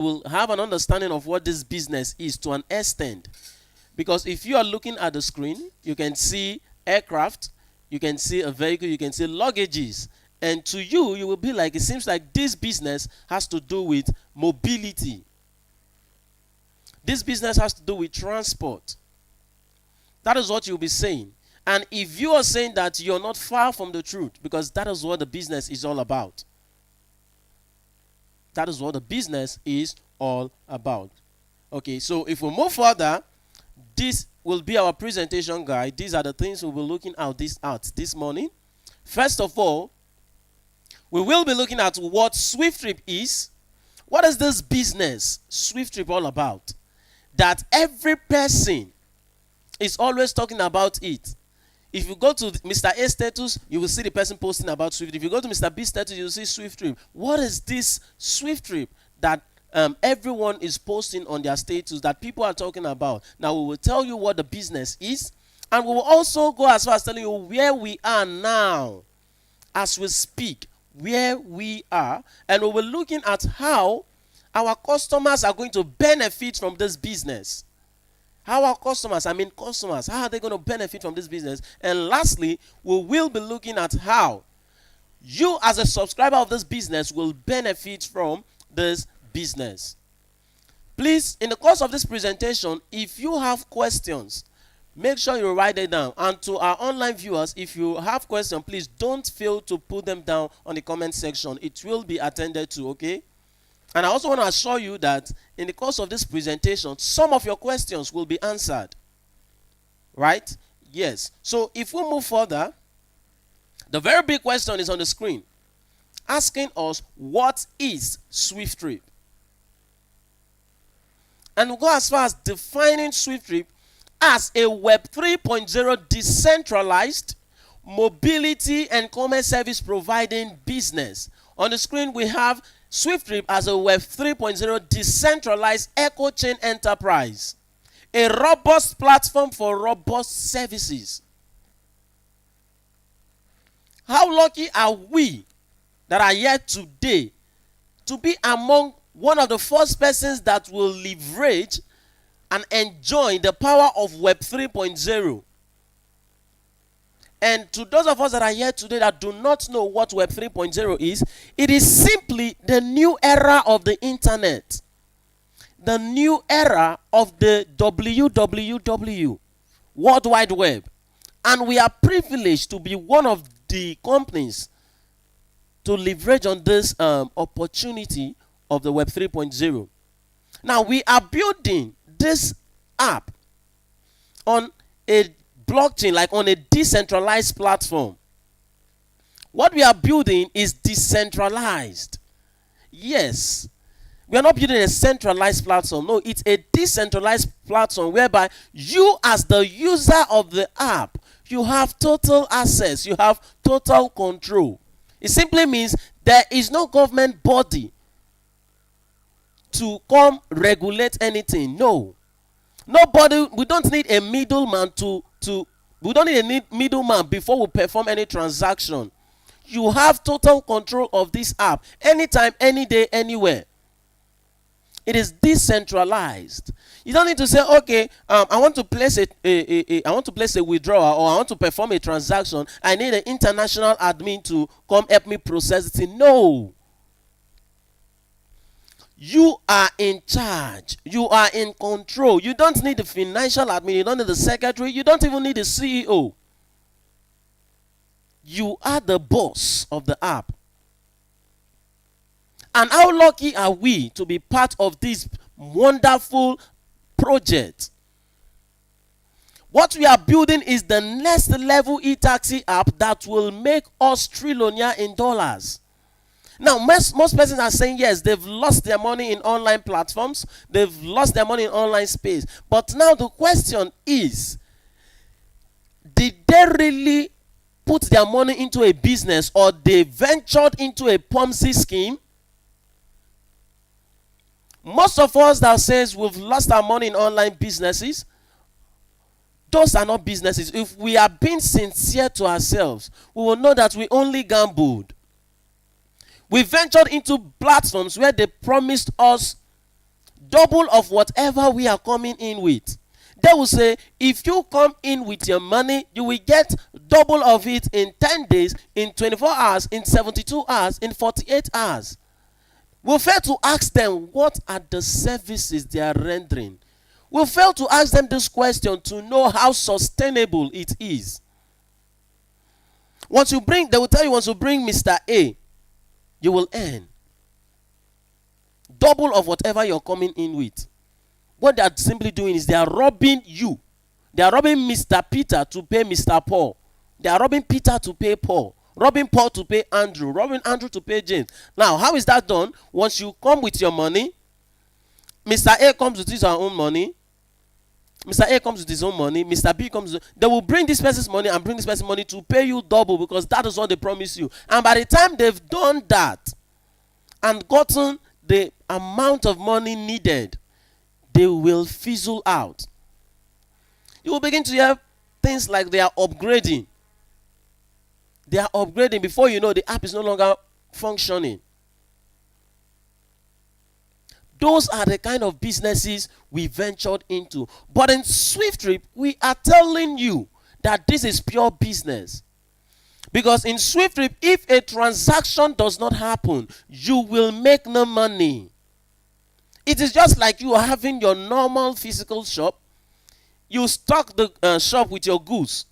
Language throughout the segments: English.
will have an understanding of what this business is to an extent. Because if you are looking at the screen, you can see aircraft, you can see a vehicle, you can see luggages. And to you, you will be like, it seems like this business has to do with mobility. This business has to do with transport. That is what you'll be saying. And if you are saying that, you're not far from the truth, because that is what the business is all about. That is what the business is all about. Okay, so if we move further, this will be our presentation guide. These are the things we'll be looking at this morning. First of all, we will be looking at what SWIFTtrip is. What is this business SWIFTtrip all about? That every person is always talking about it. If you go to Mr. A status, you will see the person posting about SWIFTtrip. If you go to Mr. B status, you will see SWIFTtrip. What is this SWIFTtrip that everyone is posting on their status, that people are talking about? Now, we will tell you what the business is, and we will also go as far as telling you where we are now as we speak, where we are, and we will be looking at how our customers are going to benefit from this business. How our customers, how are they going to benefit from this business? And lastly, we will be looking at how you as a subscriber of this business will benefit from this business. Please, in the course of this presentation, if you have questions, make sure you write it down. And to our online viewers, if you have questions, please don't fail to put them down on the comment section. It will be attended to, okay? And I also want to assure you that in the course of this presentation, some of your questions will be answered. Right? Yes. So if we move further, the very big question is on the screen, asking us, what is SWIFTtrip? And we'll go as far as defining SWIFTtrip as a Web 3.0 decentralized mobility and commerce service providing business. On the screen, we have SWIFTtrip as a Web 3.0 decentralized eco chain enterprise, a robust platform for robust services. How lucky are we that are here today to be among one of the first persons that will leverage and enjoy the power of Web 3.0? And to those of us that are here today that do not know what Web 3.0 is, it is simply the new era of the internet. The new era of the WWW, World Wide Web. And we are privileged to be one of the companies to leverage on this opportunity of the Web 3.0. Now, we are building this app on a blockchain, like on a decentralized platform. What we are building is decentralized. Yes. We are not building a centralized platform. No, it's a decentralized platform whereby you as the user of the app, you have total access, you have total control. It simply means there is no government body to come regulate anything. No. Nobody, we don't need a middleman we don't need a middleman before we perform any transaction. You have total control of this app anytime, any day, anywhere. It is decentralized. You don't need to say, okay, I want to place a withdrawal, or I want to perform a transaction. I need an international admin to come help me process it. No. You are in charge. You are in control. You don't need the financial admin. You don't need the secretary. You don't even need the CEO. You are the boss of the app. And how lucky are we to be part of this wonderful project? What we are building is the next level e-taxi app that will make us trillionaire in dollars. Now, most persons are saying, yes, they've lost their money in online platforms. They've lost their money in online space. But now the question is, did they really put their money into a business, or they ventured into a Ponzi scheme? Most of us that says we've lost our money in online businesses, those are not businesses. If we are being sincere to ourselves, we will know that we only gambled. We ventured into platforms where they promised us double of whatever we are coming in with. They will say, if you come in with your money, you will get double of it in 10 days, in 24 hours, in 72 hours, in 48 hours. We fail to ask them what are the services they are rendering. We fail to ask them this question to know how sustainable it is. Once you bring, they will tell you, once you bring Mr. A, you will earn double of whatever you're coming in with. What they are simply doing is they are robbing you. They are robbing Mr. Peter to pay Mr. Paul. They are robbing Peter to pay Paul. Robbing Paul to pay Andrew. Robbing Andrew to pay James. Now, how is that done? Once you come with your money, Mr. A comes with his own money. Mr. A comes with his own money. Mr. B comes with... They will bring this person's money and bring this person's money to pay you double, because that is what they promise you. And by the time they've done that and gotten the amount of money needed, they will fizzle out. You will begin to hear things like they are upgrading. They are upgrading. Before you know, the app is no longer functioning. Those are the kind of businesses we ventured into. But in SWIFTtrip, we are telling you that this is pure business. Because in SWIFTtrip, if a transaction does not happen, you will make no money. It is just like you are having your normal physical shop. You stock the shop with your goods.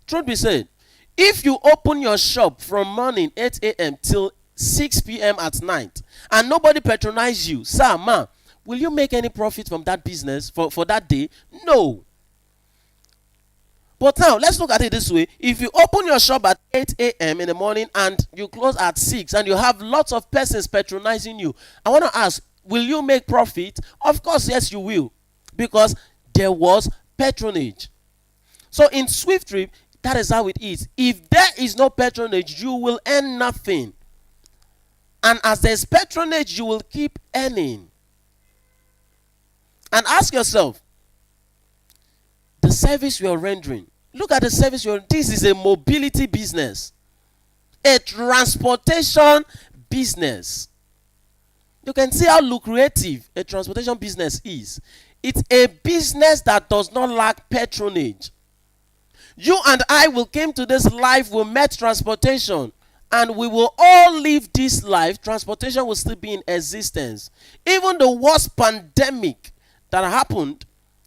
Truth be said, if you open your shop from morning 8 a.m. till 6 p.m. at night, and nobody patronize you, sir, ma, will you make any profit from that business for that day? No. But now, let's look at it this way. If you open your shop at 8 a.m. in the morning and you close at 6, and you have lots of persons patronizing you, I want to ask, will you make profit? Of course, yes, you will. Because there was patronage. So in SWIFTtrip, that is how it is. If there is no patronage, you will earn nothing. And as there's patronage, you will keep earning. And ask yourself, the service you are rendering, look at the service you're rendering. This is a mobility business, a transportation business. You can see how lucrative a transportation business is. It's a business that does not lack patronage. You and I will came to this life, we met transportation, and we will all live this life. Transportation will still be in existence. Even the worst pandemic that happened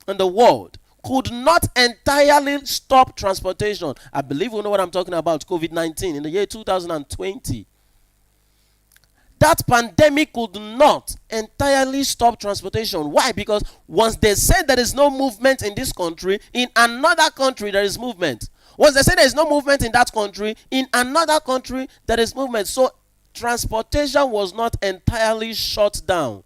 in the world could not entirely stop transportation. I believe we know what I'm talking about, COVID-19 in the year 2020. That pandemic could not entirely stop transportation. Why? Because once they said there is no movement in this country, in another country there is movement. Once they say there is no movement in that country, in another country there is movement. So transportation was not entirely shut down.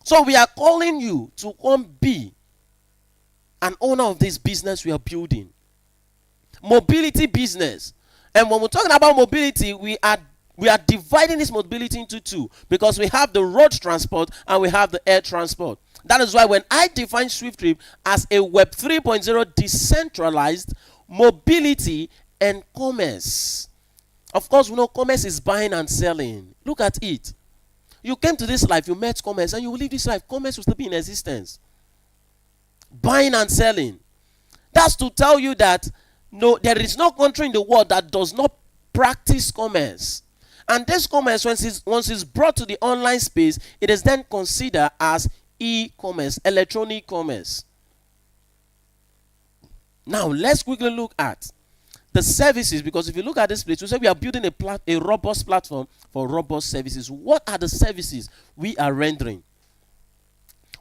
So we are calling you to come be an owner of this business we are building. Mobility business. And when we're talking about mobility, we are dividing this mobility into two, because we have the road transport and we have the air transport. That is why when I define SWIFTtrip as a Web 3.0 decentralized mobility and commerce. Of course, we know commerce is buying and selling. Look at it. You came to this life, you met commerce, and you will leave this life. Commerce will still be in existence. Buying and selling. That's to tell you that no, there is no country in the world that does not practice commerce. And this commerce, once it's brought to the online space, it is then considered as e-commerce, electronic commerce. Now, let's quickly look at the services, because if you look at this place, we say we are building a robust platform for robust services. What are the services we are rendering?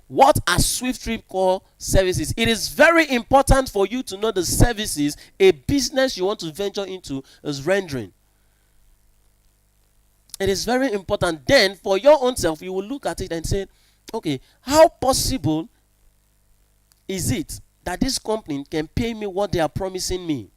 What are SWIFTtrip core services? It is very important for you to know the services a business you want to venture into is rendering. It is very important. Then, for your own self, you will look at it and say, okay, how possible is it that this company can pay me what they are promising me?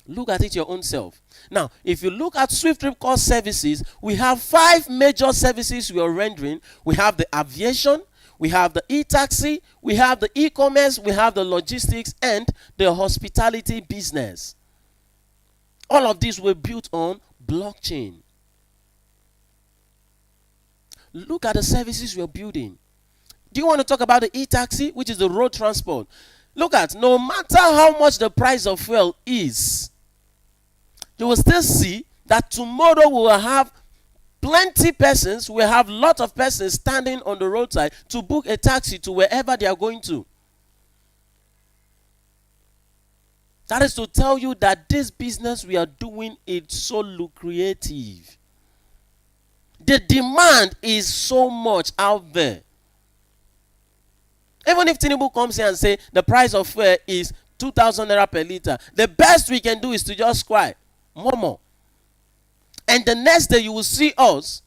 Look at it your own self. Now, if you look at SWIFTtrip core services, we have 5 major services we are rendering. We have the aviation, we have the e-taxi, we have the e-commerce, we have the logistics, and the hospitality business. All of these were built on blockchain. Look at the services we are building. Do you want to talk about the e-taxi, which is the road transport? Look at, no matter how much the price of fuel is, you will still see that tomorrow we will have plenty persons, we have lot of persons standing on the roadside to book a taxi to wherever they are going to. That is to tell you that this business we are doing is so lucrative. The demand is so much out there. Even if Tinubu comes here and say the price of fuel is 2,000 naira per liter, the best we can do is to just cry, more. And the next day you will see us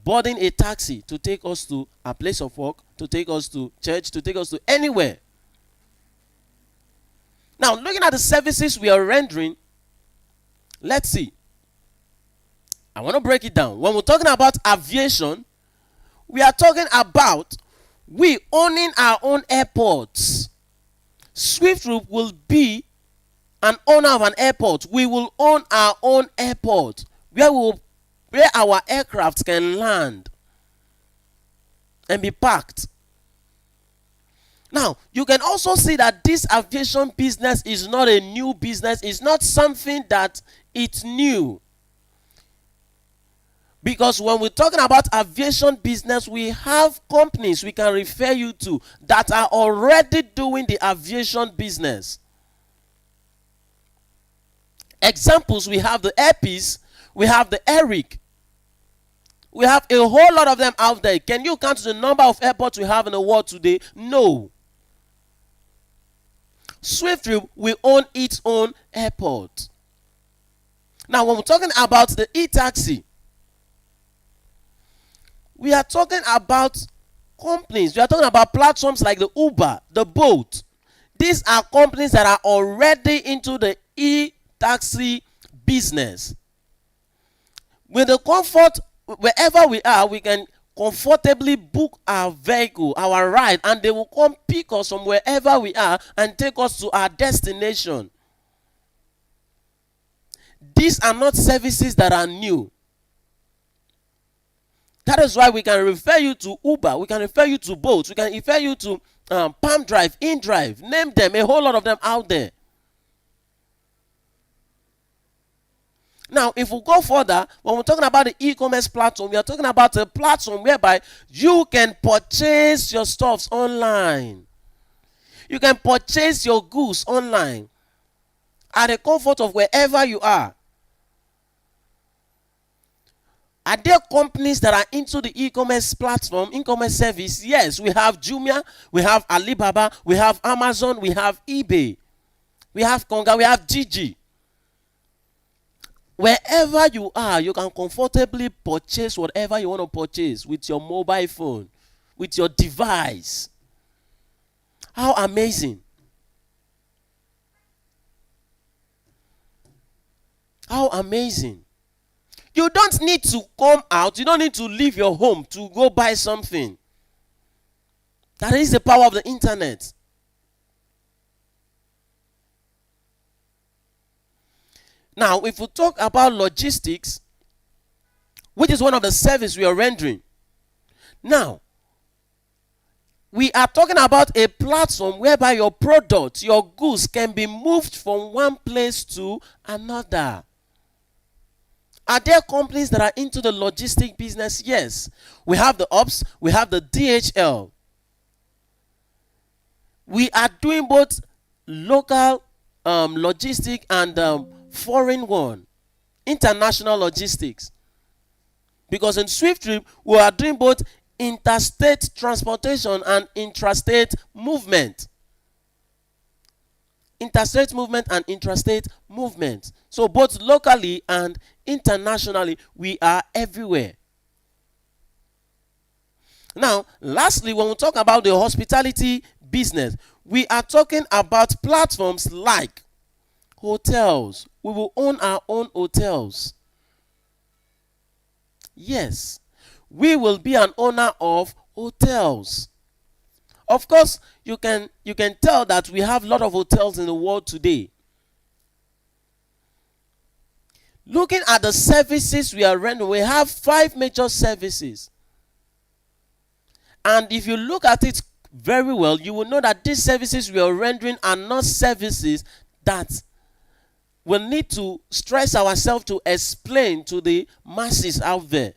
boarding a taxi to take us to a place of work, to take us to church, to take us to anywhere. Now, looking at the services we are rendering, let's see. I want to break it down. When we're talking about aviation, we are talking about we owning our own airports. SWIFTtrip will be an owner of an airport. We will own our own airport where our aircraft can land and be parked. Now, you can also see that this aviation business is not a new business. It's not something that it's new. Because when we're talking about aviation business, we have companies we can refer you to that are already doing the aviation business. Examples, we have the Airpeace, we have the Eric. We have a whole lot of them out there. Can you count the number of airports we have in the world today? No. SWIFTtrip will own its own airport. Now, when we're talking about the e-taxi, we are talking about companies. We are talking about platforms like the Uber, the Bolt. These are companies that are already into the e-taxi business. With the comfort, wherever we are, we can comfortably book our vehicle, our ride, and they will come pick us from wherever we are and take us to our destination. These are not services that are new. That is why we can refer you to Uber, we can refer you to Bolt, we can refer you to Palm Drive, InDrive, name them, a whole lot of them out there. Now, if we go further, when we're talking about the e-commerce platform, we are talking about a platform whereby you can purchase your stuffs online. You can purchase your goods online at the comfort of wherever you are. Are there companies that are into the e-commerce platform, e-commerce service? Yes, we have Jumia, we have Alibaba, we have Amazon, we have eBay, we have Konga, we have Gigi. Wherever you are, you can comfortably purchase whatever you want to purchase with your mobile phone, with your device. How amazing. How amazing. You don't need to come out. You don't need to leave your home to go buy something. That is the power of the internet. Now, if we talk about logistics, which is one of the services we are rendering. Now, we are talking about a platform whereby your products, your goods can be moved from one place to another. Are there companies that are into the logistic business? Yes. We have the OPS, we have the DHL. We are doing both local logistic and foreign one, international logistics. Because in SWIFTtrip, we are doing both interstate transportation and intrastate movement. Interstate movement and intrastate movement. So both locally and internationally, we are everywhere. Now, lastly, when we talk about the hospitality business, we are talking about platforms like hotels. We will own our own hotels. Yes, we will be an owner of hotels. Of course, you can tell that we have a lot of hotels in the world today. Looking at the services we are rendering, we have 5 major services. And if you look at it very well, you will know that these services we are rendering are not services that we'll need to stress ourselves to explain to the masses out there.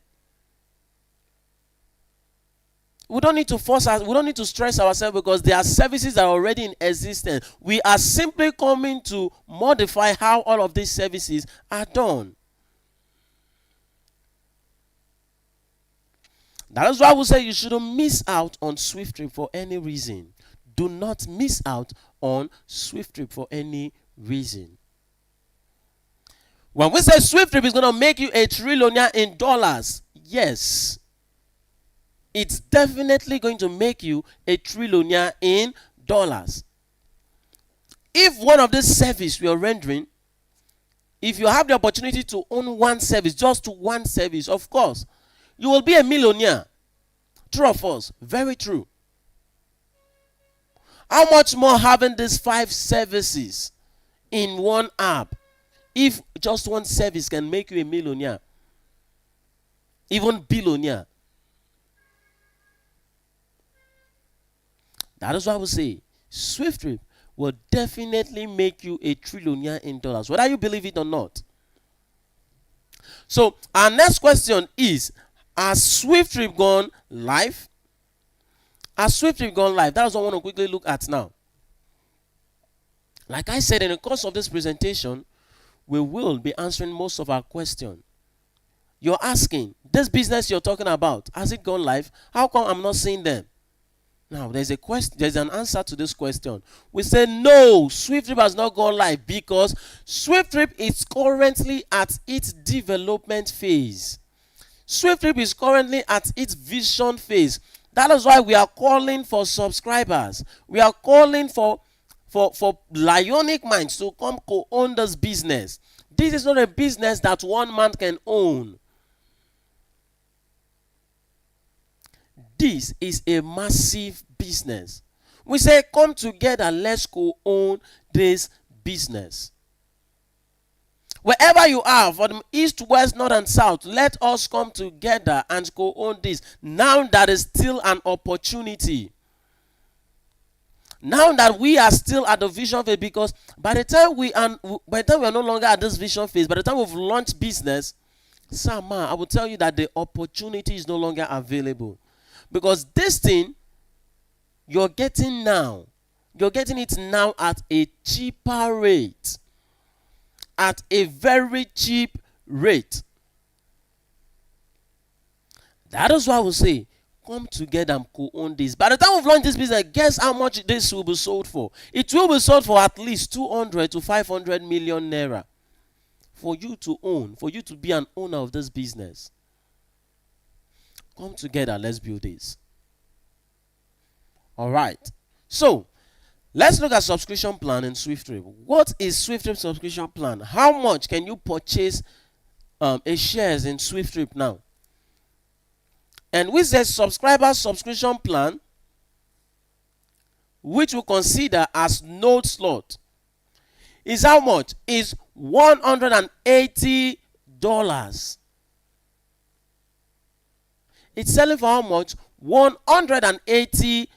We don't need to we don't need to stress ourselves because there are services that are already in existence. We are simply coming to modify how all of these services are done. That is why we say you shouldn't miss out on SWIFTtrip for any reason. Do not miss out on SWIFTtrip for any reason. When we say SWIFTtrip is going to make you a trillionaire in dollars, yes, it's definitely going to make you a trillionaire in dollars. If one of these services we are rendering, if you have the opportunity to own one service, just one service, of course, you will be a millionaire. True or false? Very true. How much more having these 5 services in one app? If just one service can make you a millionaire, even billionaire. That is why I would say SWIFTtrip will definitely make you a trillionaire in dollars, whether you believe it or not. So our next question is, has SWIFTtrip gone live? Has SWIFTtrip gone live? That's what I want to quickly look at now. Like I said, in the course of this presentation, we will be answering most of our questions. You're asking, this business you're talking about, has it gone live? How come I'm not seeing them? Now, there's an answer to this question. We say no, SWIFTtrip has not gone live because SWIFTtrip is currently at its development phase. SWIFTtrip is currently at its vision phase. That is why we are calling for subscribers. We are calling for Lionic minds to come co-own this business. This is not a business that one man can own. This is a massive business. We say, come together, let's co-own this business. Wherever you are, from east, west, north, and south, let us come together and co-own this. Now that is still an opportunity. Now that we are still at the vision phase, because by the time we are no longer at this vision phase, by the time we've launched business, I will tell you that the opportunity is no longer available. Because this thing you're getting it now at a cheaper rate. At a very cheap rate. That is why I will say, come together and co-own this. By the time we've launched this business, guess how much this will be sold for? It will be sold for at least 200 to 500 million naira. For you to own, for you to be an owner of this business. Come together, let's build this. Alright. So, let's look at subscription plan in SWIFTtrip. What is SWIFTtrip subscription plan? How much can you purchase a shares in SWIFTtrip now? And with the subscriber subscription plan, which we consider as node slot, is how much? Is $180. It's selling for how much? $180.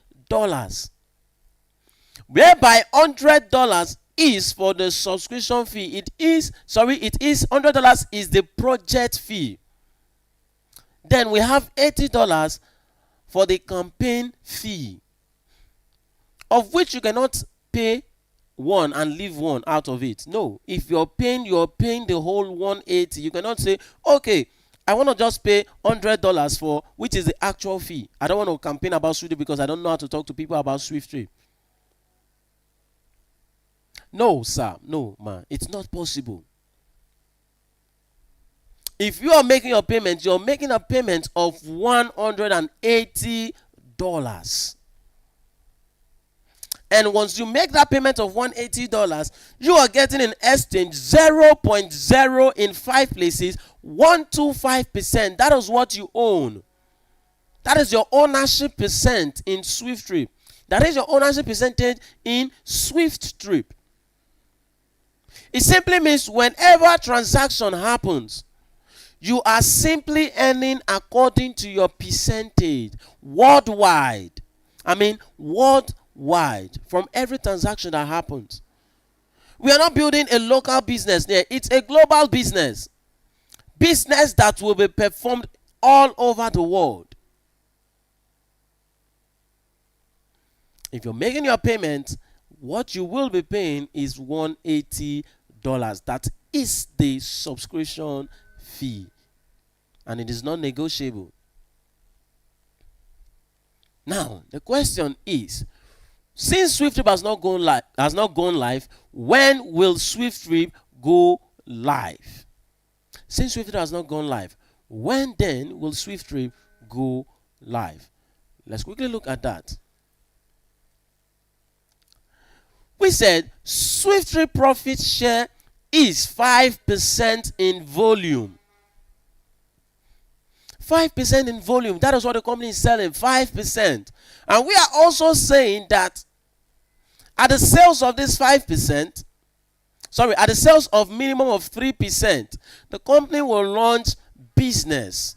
Whereby $100 is for the subscription fee. It is $100 is the project fee. Then we have $80 for the campaign fee, of which you cannot pay one and leave one out of it. No, if you're paying the whole 180. You cannot say, okay, I want to just pay $100 for, which is the actual fee. I don't want to campaign about SWIFTtrip because I don't know how to talk to people about SWIFTtrip. No, sir. No, man. It's not possible. If you are making your payment, you're making a payment of $180. And once you make that payment of $180, you are getting in exchange 0.0 in 5 places, 125%. That is what you own. That is your ownership percent in SWIFTtrip. That is your ownership percentage in SWIFTtrip. It simply means whenever transaction happens, you are simply earning according to your percentage worldwide. I mean, worldwide, from every transaction that happens. We are not building a local business there, it's a global business. Business that will be performed all over the world. If you're making your payment, what you will be paying is $180. That is the subscription fee, and it is not negotiable. Now the question is, since SWIFTtrip has not gone live, when will SWIFTtrip go live? Since SWIFTtrip has not gone live, when then will SWIFTtrip go live? Let's quickly look at that. We said SWIFTtrip profit share is 5% in volume. 5% in volume. That is what the company is selling, 5%. And we are also saying that at the sales of this 5%, at the sales of minimum of 3%, the company will launch business.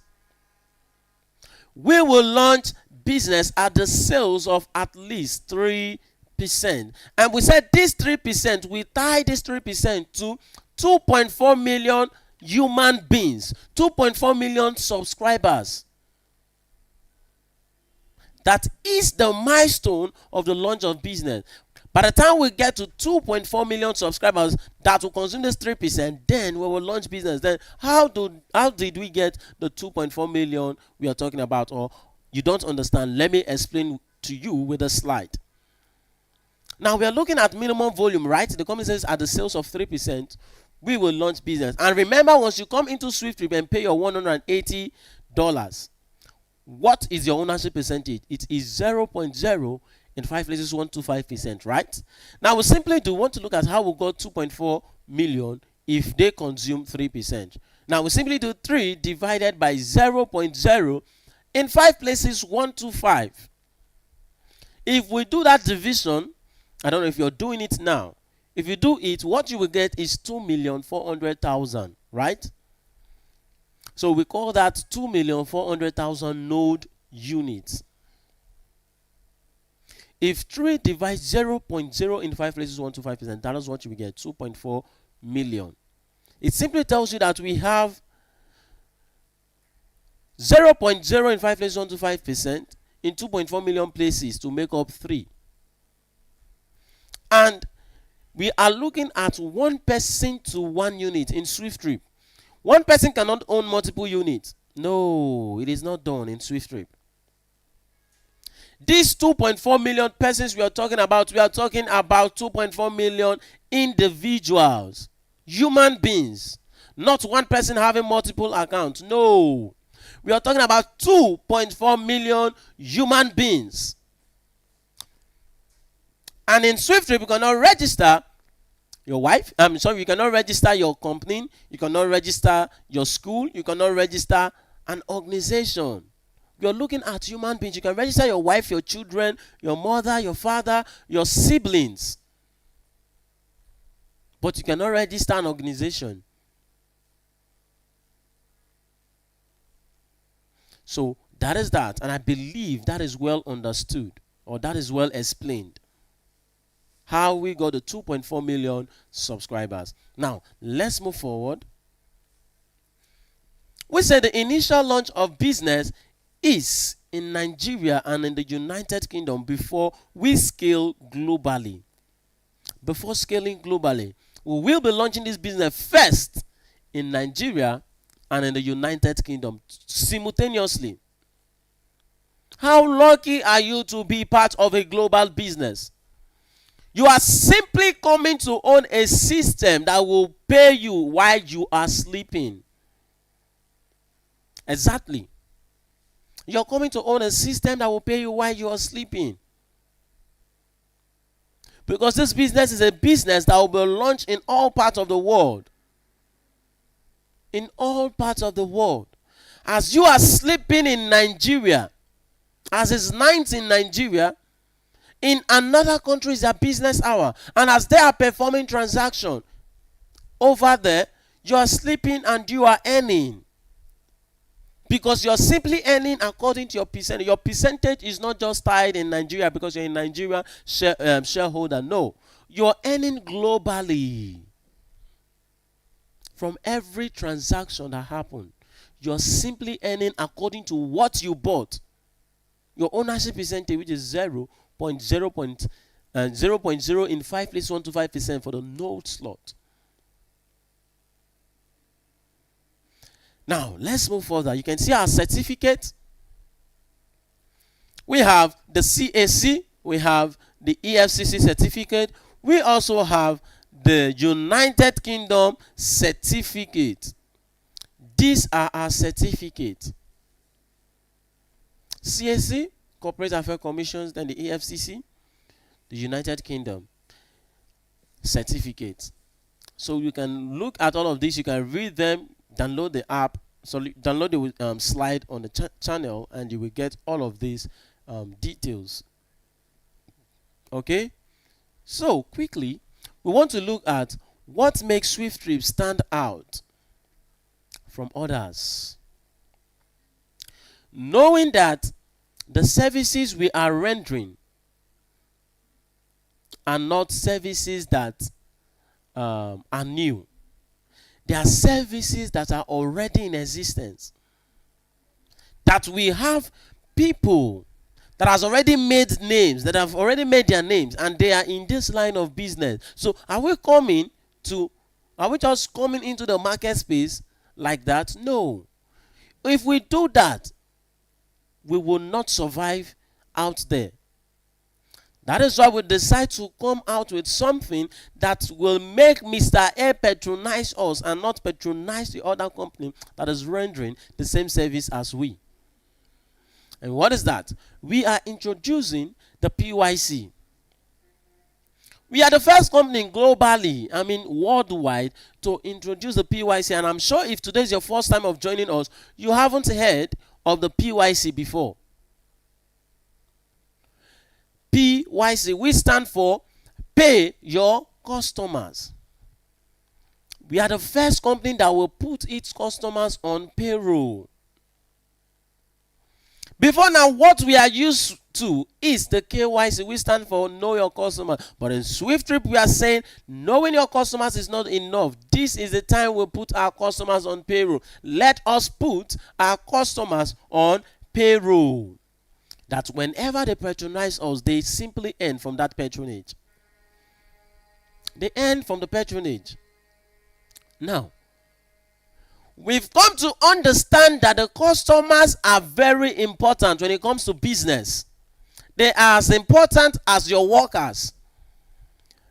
We will launch business at the sales of at least 3%. And we said this 3%, we tie this 3% to 2.4 million human beings, 2.4 million subscribers. That is the milestone of the launch of business. By the time we get to 2.4 million subscribers that will consume this 3%, then we will launch business. Then how did we get the 2.4 million we are talking about? Or you don't understand? Let me explain to you with a slide. Now we are looking at minimum volume, right? The company says at the sales of 3%, we will launch business. And remember, once you come into SWIFTtrip and pay your $180, what is your ownership percentage? It is 0.0 in 5 places 125%, right? Now we simply want to look at how we got 2.4 million if they consume 3%. Now we simply do 3 divided by 0.0 in 5 places 125. If we do that division, I don't know if you're doing it now. If you do it, what you will get is 2,400,000, right? So we call that 2,400,000 node units. If 3 divides 0.0 in 5 places 125%, that is what you will get, 2.4 million. It simply tells you that we have 0.0 in 5 places 125% in 2.4 million places to make up 3. And we are looking at 1 person to 1 unit in SWIFTtrip. 1 person cannot own multiple units. No, it is not done in SWIFTtrip. These 2.4 million persons we are talking about 2.4 million individuals, human beings, not 1 person having multiple accounts. No, we are talking about 2.4 million human beings. And in SWIFTtrip, you cannot register your wife. You cannot register your company. You cannot register your school. You cannot register an organization. You're looking at human beings. You can register your wife, your children, your mother, your father, your siblings. But you cannot register an organization. So that is that. And I believe that is well understood, or that is well explained, how we got the 2.4 million subscribers. Now, let's move forward. We said the initial launch of business is in Nigeria and in the United Kingdom before we scale globally. Before scaling globally, we will be launching this business first in Nigeria and in the United Kingdom simultaneously. How lucky are you to be part of a global business? You are simply coming to own a system that will pay you while you are sleeping. Exactly. You're coming to own a system that will pay you while you are sleeping. Because this business is a business that will be launched in all parts of the world. In all parts of the world. As you are sleeping in Nigeria, as it's night in Nigeria, in another country is their business hour. And as they are performing transaction, over there, you are sleeping and you are earning. Because you're simply earning according to your percentage. Your percentage is not just tied in Nigeria because you're a Nigerian shareholder. No. You're earning globally. From every transaction that happened, you're simply earning according to what you bought. Your ownership percentage, which is 0.0 in 5 places 125% for the note slot. Now, let's move further. You can see our certificate. We have the CAC. We have the EFCC certificate. We also have the United Kingdom certificate. These are our certificates. CAC, Corporate Affairs Commissions, then the EFCC, the United Kingdom certificates. So you can look at all of these. You can read them. Download the app, so download the slide on the channel, and you will get all of these details. Okay, so quickly we want to look at what makes SWIFTtrip stand out from others. Knowing that the services we are rendering are not services that are new. There are services that are already in existence. That we have people that has already made names, that have already made their names, and they are in this line of business. So are we just coming into the market space like that? No. If we do that, we will not survive out there. That is why we decide to come out with something that will make Mr. A patronize us and not patronize the other company that is rendering the same service as we. And what is that? We are introducing the PYC. We are the first company globally, worldwide, to introduce the PYC. And I'm sure if today is your first time of joining us, you haven't heard of the PYC before. PYC, we stand for Pay Your Customers. We are the first company that will put its customers on payroll. Before now, what we are used to is the KYC. We stand for Know Your Customer. But in SWIFTtrip, we are saying knowing your customers is not enough. This is the time we put our customers on payroll. Let us put our customers on payroll. That whenever they patronize us, they simply earn from that patronage. They earn from the patronage. Now, we've come to understand that the customers are very important when it comes to business. They are as important as your workers.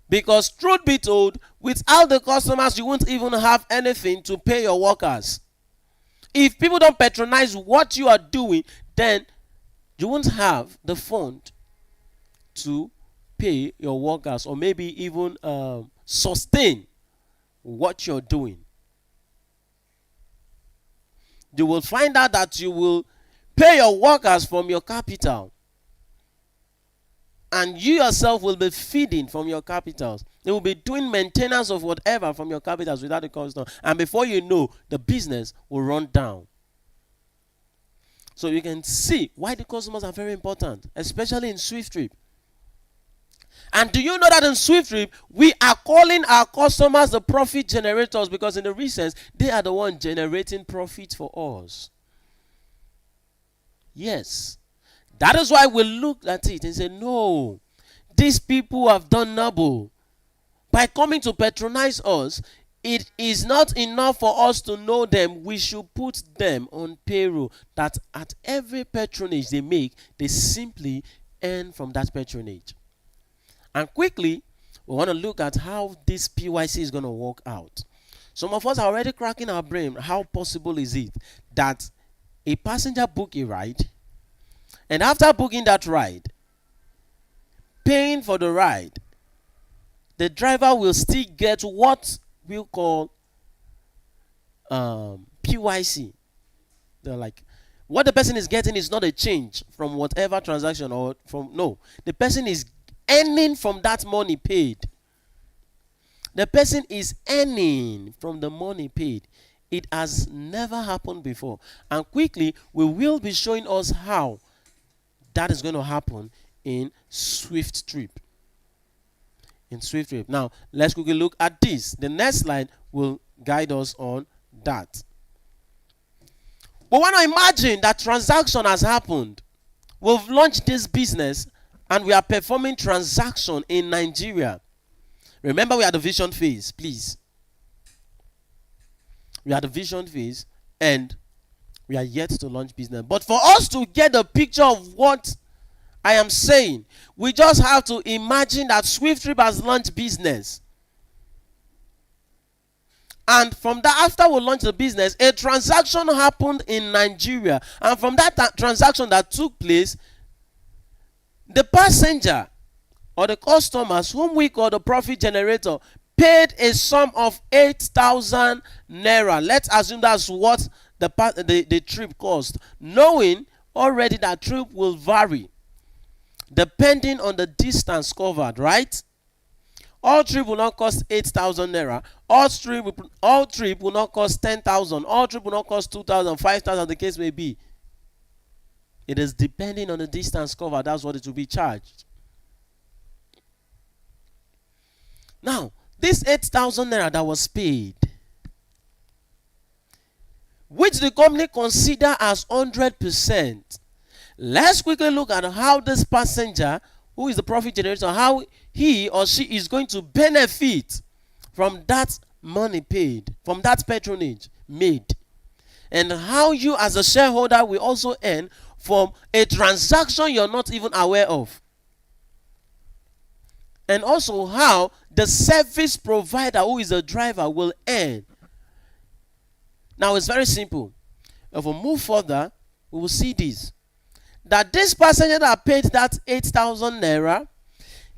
Because truth be told, without the customers, you won't even have anything to pay your workers. If people don't patronize what you are doing, then you won't have the fund to pay your workers or maybe even sustain what you're doing. You will find out that you will pay your workers from your capital. And you yourself will be feeding from your capitals. They will be doing maintenance of whatever from your capitals without the customer. And before you know, the business will run down. So you can see why the customers are very important, especially in SWIFTtrip. And do you know that in SWIFTtrip, we are calling our customers the profit generators, because in the recent, they are the ones generating profit for us. Yes. That is why we look at it and say, no, these people have done noble. By coming to patronize us, it is not enough for us to know them. We should put them on payroll, that at every patronage they make, they simply earn from that patronage. And quickly, we want to look at how this PYC is going to work out. Some of us are already cracking our brain. How possible is it that a passenger book a ride, and after booking that ride, paying for the ride, the driver will still get what we'll call PYC. They're like, what the person is getting is not a change from whatever transaction or from, no. The person is earning from that money paid. The person is earning from the money paid. It has never happened before. And quickly, we will be showing us how that is going to happen in SWIFTtrip. Now, let's quickly look at this. The next slide will guide us on that. We want to imagine that transaction has happened. We've launched this business and we are performing transaction in Nigeria. Remember, we are the vision phase, please. We are the vision phase and we are yet to launch business. But for us to get a picture of what I am saying, we just have to imagine that SWIFTtrip has launched business. And from that, after we launched the business, a transaction happened in Nigeria. And from that transaction that took place, the passenger or the customers, whom we call the profit generator, paid a sum of 8,000 naira. Let's assume that's what the trip cost, knowing already that trip will vary depending on the distance covered, right? All trip will not cost 8,000 naira. All trip will not cost 10,000. All trip will not cost 2,000, 5,000, the case may be. It is depending on the distance covered. That's what it will be charged. Now, this 8,000 naira that was paid, which the company consider as 100%. Let's quickly look at how this passenger, who is the profit generator, how he or she is going to benefit from that money paid, from that patronage made, and how you as a shareholder will also earn from a transaction you're not even aware of. And also how the service provider, who is a driver, will earn. Now it's very simple. If we move further, we will see this. That this passenger that paid that 8,000 naira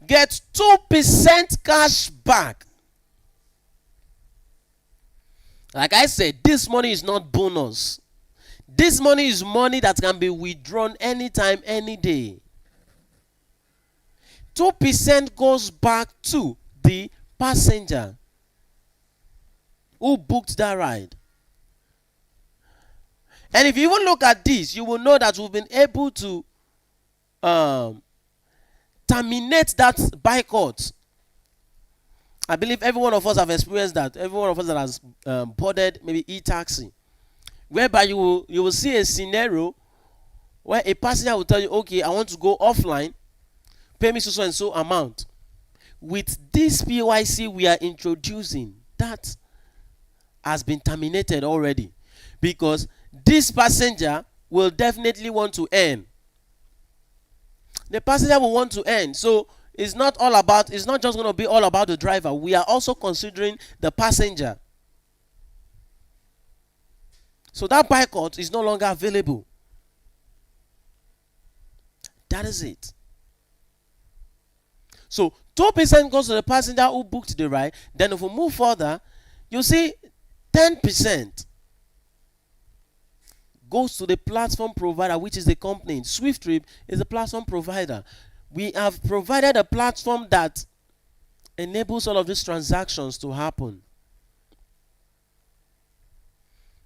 gets 2% cash back. Like I said, this money is not bonus. This money is money that can be withdrawn anytime, any day. 2% goes back to the passenger who booked that ride. And if you even look at this, you will know that we've been able to terminate that boycott. I believe every one of us have experienced that. Every one of us that has boarded maybe e-taxi, whereby you will see a scenario where a passenger will tell you, okay, I want to go offline, pay me so and so amount. With this PYC we are introducing, that has been terminated already, because this passenger will definitely want to earn. The passenger will want to earn. So it's not just going to be all about the driver. We are also considering the passenger. So that boycott is no longer available. That is it. So 2% goes to the passenger who booked the ride. Then if we move further, you see 10% goes to the platform provider, which is the company. SWIFTtrip is a platform provider. We have provided a platform that enables all of these transactions to happen.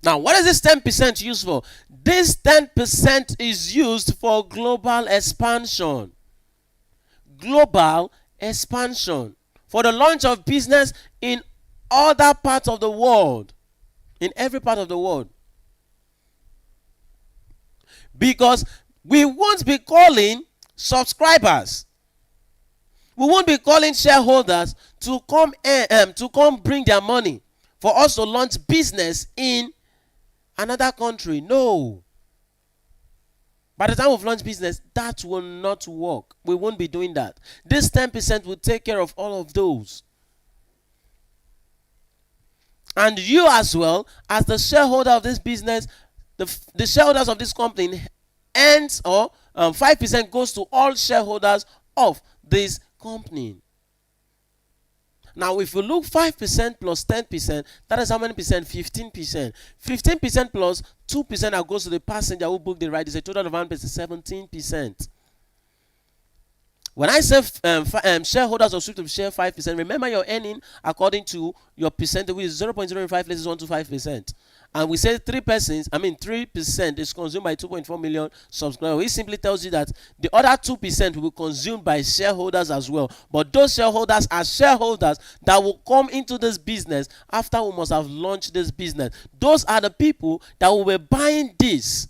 Now, what is this 10% used for? This 10% is used for global expansion. Global expansion. For the launch of business in other parts of the world. In every part of the world. Because we won't be calling subscribers. We won't be calling shareholders to come bring their money for us to launch business in another country. No. By the time we've launched business, that will not work. We won't be doing that. This 10% will take care of all of those. And you as well, as the shareholder of this business, the shareholders of this company earns, or 5% goes to all shareholders of this company. Now, if you look 5% plus 10%, that is how many percent? 15%. 15% plus 2% that goes to the passenger who booked the ride is a total of 1%, 17%. When I say shareholders of SWIFTtrip share 5%, remember you're earning according to your percentage, which is 0.05 less 125%. And we say 3% is consumed by 2.4 million subscribers. It simply tells you that the other 2% will be consumed by shareholders as well. But those shareholders are shareholders that will come into this business after we must have launched this business. Those are the people that will be buying this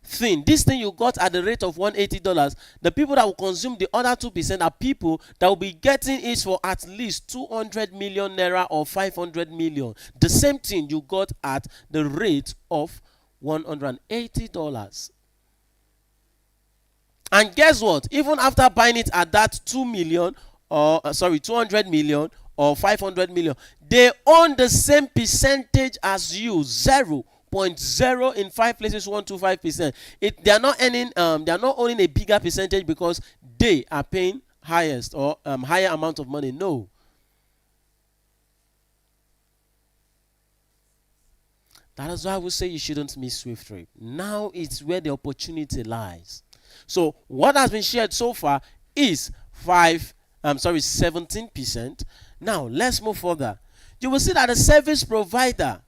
thing you got at the rate of $180. The people that will consume the other 2% are people that will be getting it for at least 200 million naira or 500 million. The same thing you got at the rate of $180. And guess what? Even after buying it at that 200 million or 500 million, they own the same percentage as you, 0.0 in 5 places 125%. They are not earning they are not owning a bigger percentage because they are paying highest or higher amount of money. No. That is why I would say you shouldn't miss SWIFTtrip. Now it's where the opportunity lies. So what has been shared so far is 17%. Now let's move further. You will see that the service provider,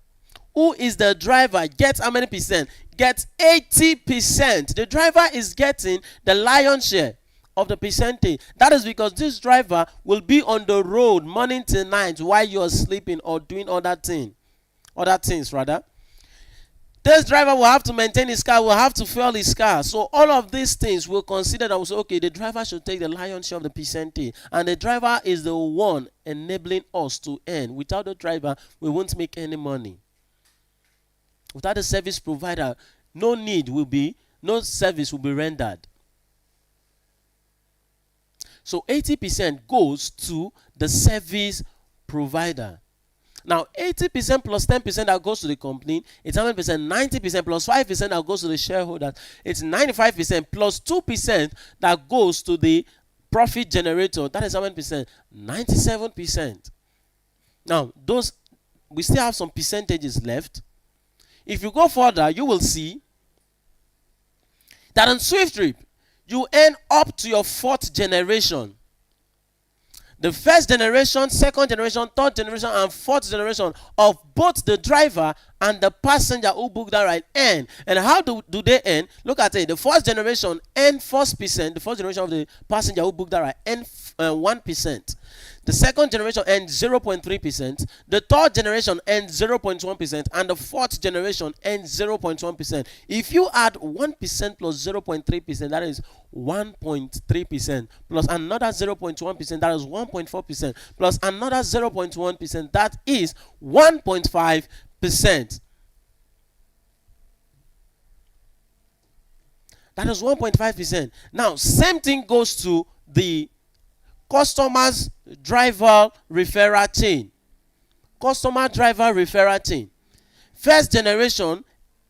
who is the driver, gets how many percent? Gets 80%. The driver is getting the lion's share of the percentage. That is because this driver will be on the road morning till night while you are sleeping or doing other things rather. This driver will have to maintain his car, will have to fuel his car. So all of these things will consider that will say, okay, the driver should take the lion's share of the percentage. And the driver is the one enabling us to earn. Without the driver, we won't make any money. Without the service provider, no service will be rendered. So 80% goes to the service provider. Now 80% plus 10% that goes to the company, it's 100%. 90% plus 5% that goes to the shareholders. It's 95% plus 2% that goes to the profit generator. That is 7%. 97%. Now we still have some percentages left. If you go further, you will see that on SWIFTtrip, you earn up to your 4th generation. The first generation, second generation, third generation, and 4th generation of both the driver and the passenger who booked that ride earn. And how do they earn? Look at it. The first generation earn 1%. The first generation of the passenger who booked that ride earn 1%. The second generation earned 0.3%. The third generation earned 0.1%. And the 4th generation earned 0.1%. If you add 1% plus 0.3%, that is 1.3%. Plus another 0.1%, that is 1.4%. Plus another 0.1%, that is 1.5%. That is 1.5%. Now, same thing goes to the customers driver referral chain. Customer driver referral chain. First generation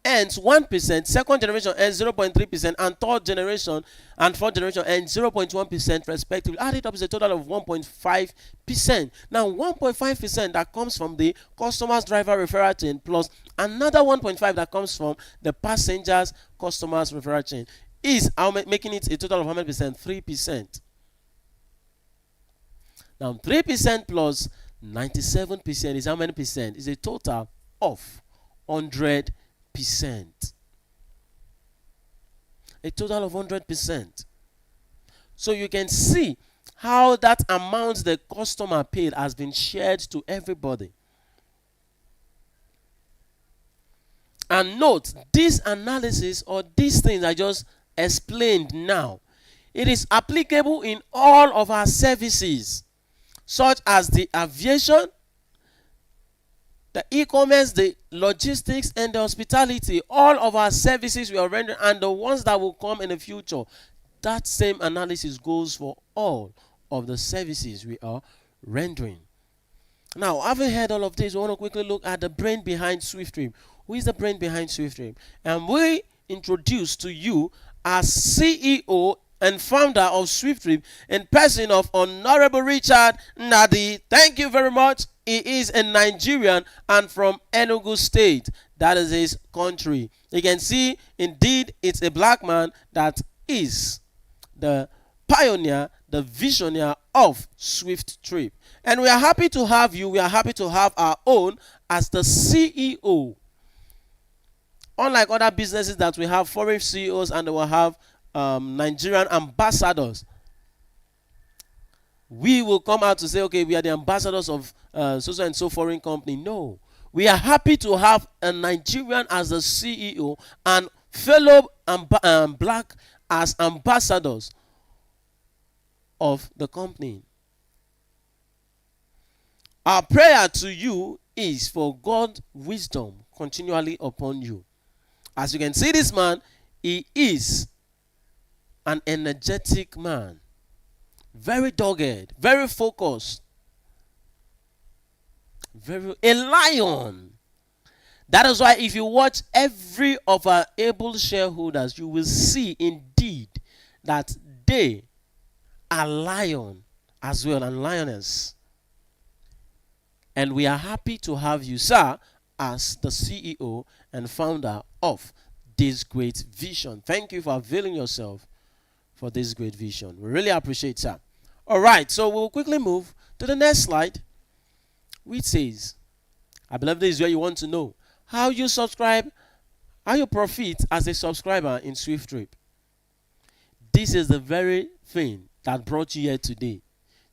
earns 1%, second generation earns 0.3%, and third generation and fourth generation earns 0.1% respectively. Add it up is a total of 1.5%. Now 1.5% that comes from the customers driver referral chain plus another 1.5 that comes from the passengers customers referral chain is making it a total of how many percent? 3%. Now 3% plus 97% is how many percent? Is a total of 100%. A total of 100%. So you can see how that amount the customer paid has been shared to everybody. And note, this analysis or these things I just explained now, it is applicable in all of our services, such as the aviation, the e-commerce, the logistics, and the hospitality. All of our services we are rendering and the ones that will come in the future. That same analysis goes for all of the services we are rendering. Now, having heard all of this, we want to quickly look at the brain behind SWIFTtrip. Who is the brain behind SWIFTtrip? And we introduce to you as CEO and founder of SWIFTtrip in person of Honorable Richard Nadi. Thank you very much. He is a Nigerian and from Enugu State. That is his country. You can see, indeed, it's a black man that is the pioneer the visionary of SWIFTtrip. And we are happy to have you. We are happy to have our own as the CEO. Unlike other businesses that we have foreign CEOs and they will have Nigerian ambassadors, we will come out to say, okay, we are the ambassadors of so and so foreign company. No, we are happy to have a Nigerian as the CEO and fellow black as ambassadors of the company. Our prayer to you is for God's wisdom continually upon you. As you can see, this man, he is an energetic man, very dogged, very focused, a lion. That is why if you watch every of our able shareholders, you will see indeed that they are lion as well and lioness. And we are happy to have you, sir, as the CEO and founder of this great vision. Thank you for availing yourself for this great vision. We really appreciate, sir. All right, so we'll quickly move to the next slide, which says, I believe this is where you want to know how you subscribe, how you profit as a subscriber in SWIFTtrip. This is the very thing that brought you here today.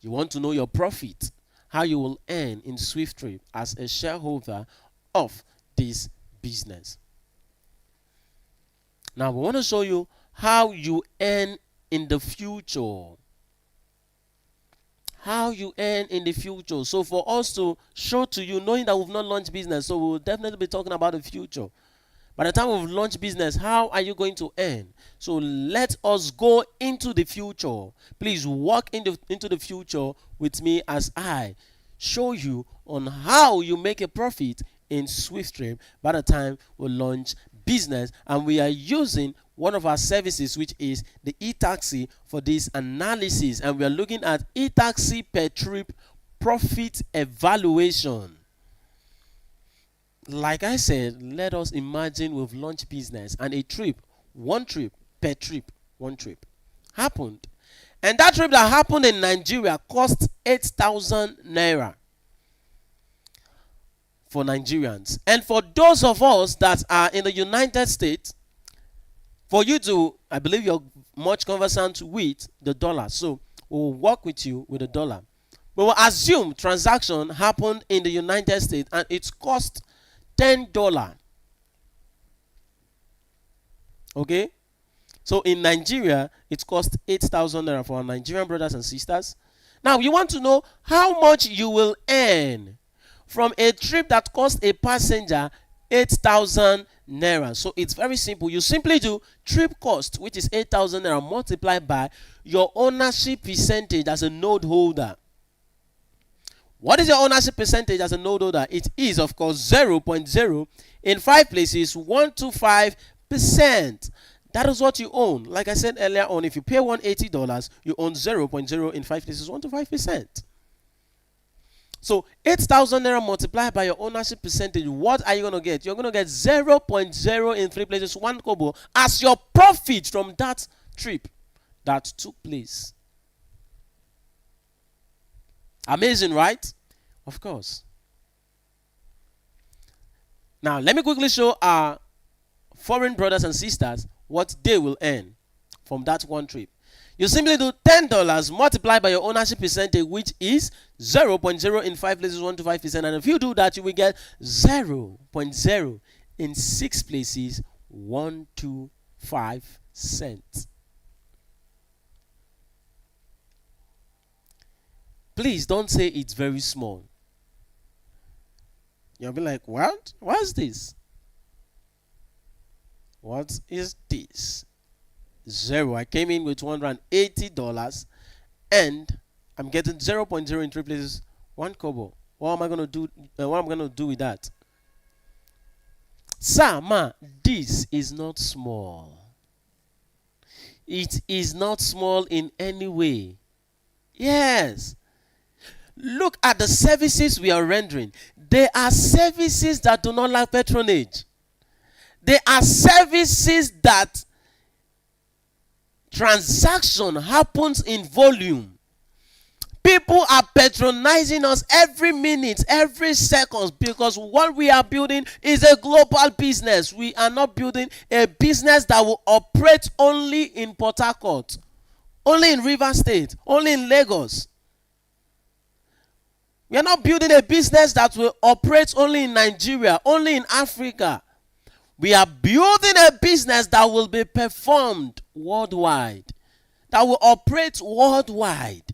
You want to know your profit, how you will earn in SWIFTtrip as a shareholder of this business. Now we want to show you how you earn in the future. How you earn in the future. So for us to show to you, knowing that we've not launched business, so we'll definitely be talking about the future. By the time we've launched business, how are you going to earn? So let us go into the future. Please walk into the future with me as I show you on how you make a profit in SWIFTtrip by the time we launch business. And we are using one of our services, which is the e-taxi, for this analysis. And we are looking at e-taxi per trip profit evaluation. Like I said, let us imagine we've launched business and a trip, one trip per trip, one trip happened. And that trip that happened in Nigeria cost 8,000 naira for Nigerians. And for those of us that are in the United States, for you to, I believe you're much conversant with the dollar. So we'll work with you with the dollar. But we'll assume transaction happened in the United States and it's cost $10. Okay? So in Nigeria, it cost 8,000 naira for our Nigerian brothers and sisters. Now, you want to know how much you will earn from a trip that cost a passenger 8,000 naira. So it's very simple. You simply do trip cost, which is 8,000 naira, multiplied by your ownership percentage as a node holder. What is your ownership percentage as a node holder? It is, of course, 0.0 in 5 places, 125%. That is what you own. Like I said earlier on, if you pay $180, you own 0.0 in 5 places, 125%. So 8,000 naira multiplied by your ownership percentage, what are you going to get? You're going to get 0.0 in 3 places, 1 kobo, as your profit from that trip that took place. Amazing, right? Of course. Now, let me quickly show our foreign brothers and sisters what they will earn from that one trip. You simply do $10 multiplied by your ownership percentage, which is 0.0 in 5 places, 125%. And if you do that, you will get 0.0 in 6 places, 125 cents. Please don't say it's very small. You'll be like, what? What's this? What is this? 0. I came in with $180 and I'm getting 0.0 in 3 places, 1 kobo. What am I going to do? What am I going to do with that? Sir, ma, this is not small. It is not small in any way. Yes. Look at the services we are rendering. They are services that do not lack patronage. They are services that transaction happens in volume. People are patronizing us every minute, every second, because what we are building is a global business. We are not building a business that will operate only in Port Harcourt, only in Rivers State, only in Lagos. We are not building a business that will operate only in Nigeria, only in Africa. We are building a business that will be performed worldwide, that will operate worldwide.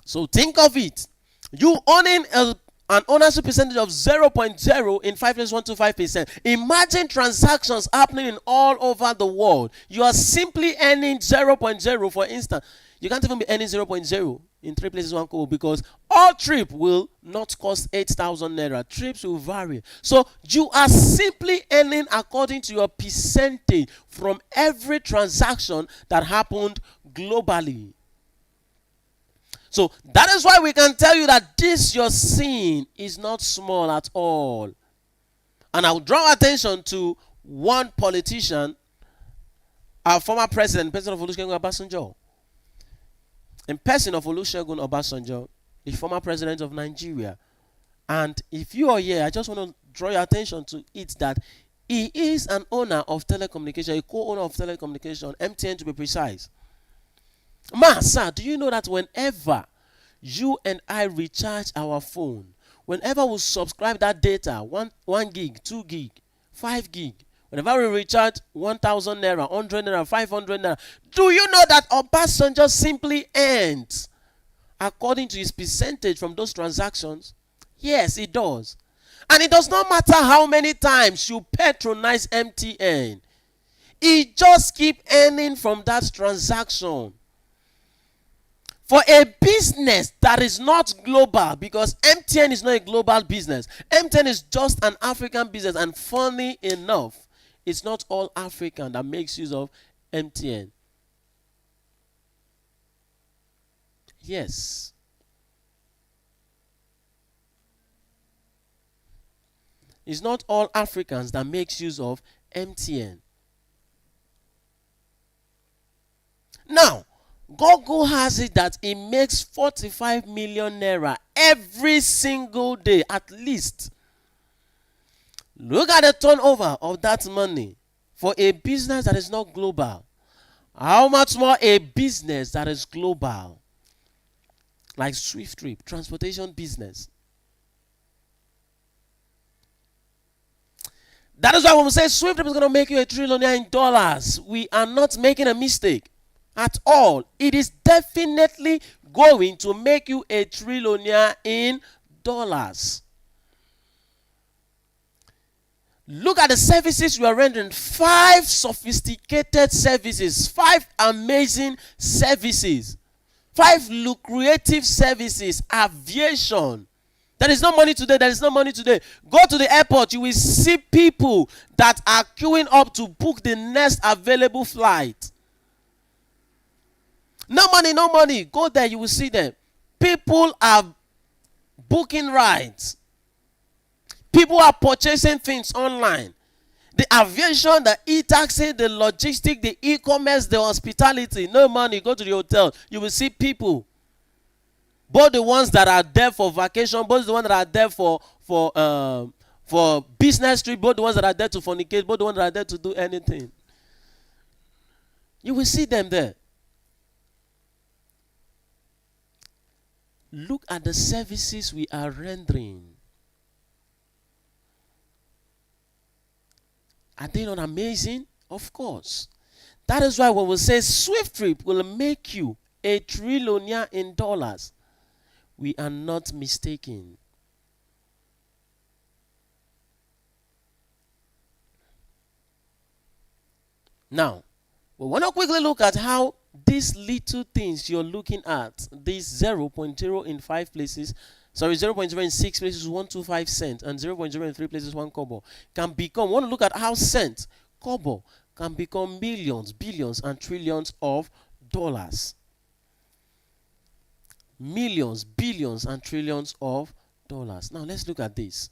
So think of it. You owning an ownership percentage of 0.0 in 5 places 125%. Imagine transactions happening in all over the world. You are simply earning 0.0, for instance. You can't even be earning 0.0 in 3 places 1 kobo, because all trip will not cost 8,000 naira. Trips will vary. So you are simply earning according to your percentage from every transaction that happened globally. So that is why we can tell you that this you're seeing is not small at all. And I'll draw attention to one politician, our former president, President of Olusegun Obasanjo. In person of Olusegun Obasanjo, the former president of Nigeria. And if you are here, I just want to draw your attention to it that he is an owner of telecommunication, a co-owner of telecommunication, MTN to be precise. Sir, do you know that whenever you and I recharge our phone, whenever we subscribe that data, 1 gig, 2 gig, 5 gig, whenever we recharge 1,000 naira, 100 naira, 500 naira, do you know that Obasanjo simply earns according to his percentage from those transactions? Yes, it does. And it does not matter how many times you patronize MTN. He just keep earning from that transaction. For a business that is not global, because MTN is not a global business. MTN is just an African business, and funny enough, it's not all African that makes use of MTN. Yes. It's not all Africans that makes use of MTN. Now, Google has it that it makes 45 million naira every single day, at least. Look at the turnover of that money for a business that is not global. How much more a business that is global? Like SWIFTtrip, transportation business. That is why when we say SWIFTtrip is going to make you $1 trillion in dollars, we are not making a mistake at all. It is definitely going to make you $1 trillion in dollars. Look at the services we are rendering. 5 sophisticated services, 5 amazing services, 5 lucrative services. Aviation. There is no money today. There is no money today. Go to the airport. You will see people that are queuing up to book the next available flight. No money, no money. Go there, you will see them. People are booking rides. People are purchasing things online. The aviation, the e-taxi, the logistics, the e-commerce, the hospitality. No money. Go to the hotel. You will see people. Both the ones that are there for vacation, both the ones that are there for business trip, both the ones that are there to fornicate, both the ones that are there to do anything. You will see them there. Look at the services we are rendering. Are they not amazing? Of course. That is why when we say SWIFTtrip will make you $1 trillion in dollars, we are not mistaken. Now, we want to quickly look at how these little things you're looking at, these 0.0 in 5 places, sorry, 0.0 in 6 places, 125 cents, and 0.0 in 3 places, 1 kobo, can become, we want to look at how cents, kobo, can become millions, billions, and trillions of dollars. Millions, billions, and trillions of dollars. Now, let's look at this.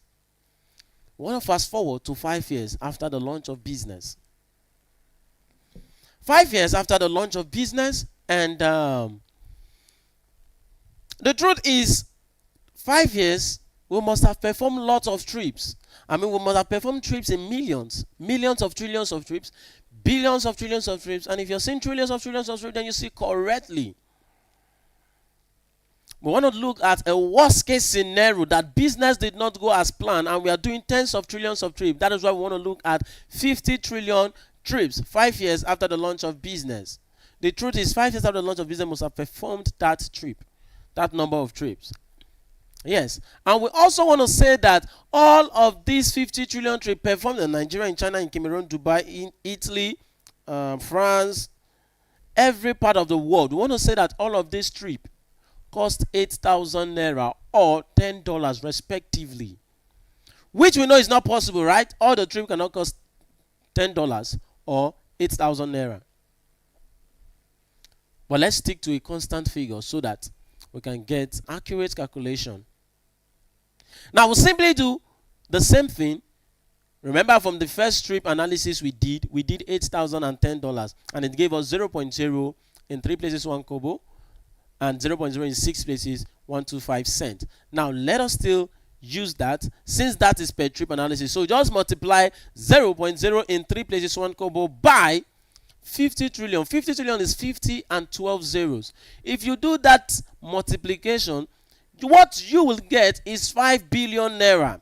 We want to fast forward to 5 years after the launch of business. 5 years after the launch of business. And the truth is, 5 years, we must have performed lots of trips. I mean, we must have performed trips in millions, millions of trillions of trips, billions of trillions of trips. And if you're seeing trillions of trips, then you see correctly. We want to look at a worst case scenario that business did not go as planned and we are doing tens of trillions of trips. That is why we want to look at 50 trillion trips 5 years after the launch of business. The truth is, 5 years after the launch of business, must have performed that trip, that number of trips. Yes. And we also want to say that all of these 50 trillion trips performed in Nigeria, in China, in Cameroon, Dubai, in Italy, France, every part of the world. We want to say that all of this trip cost 8,000 naira or $10 respectively, which we know is not possible, right? All the trip cannot cost $10 or 8,000 naira. But let's stick to a constant figure so that we can get accurate calculation. Now we'll simply do the same thing. Remember, from the first trip analysis we did $8,010, and it gave us 0.0 in 3 places 1 kobo and 0.0 in 6 places 125 cents. Now let us still use that, since that is per trip analysis. So just multiply 0.0 in 3 places 1 kobo by 50 trillion. 50 trillion is 50 and 12 zeros. If you do that multiplication, what you will get is 5 billion naira.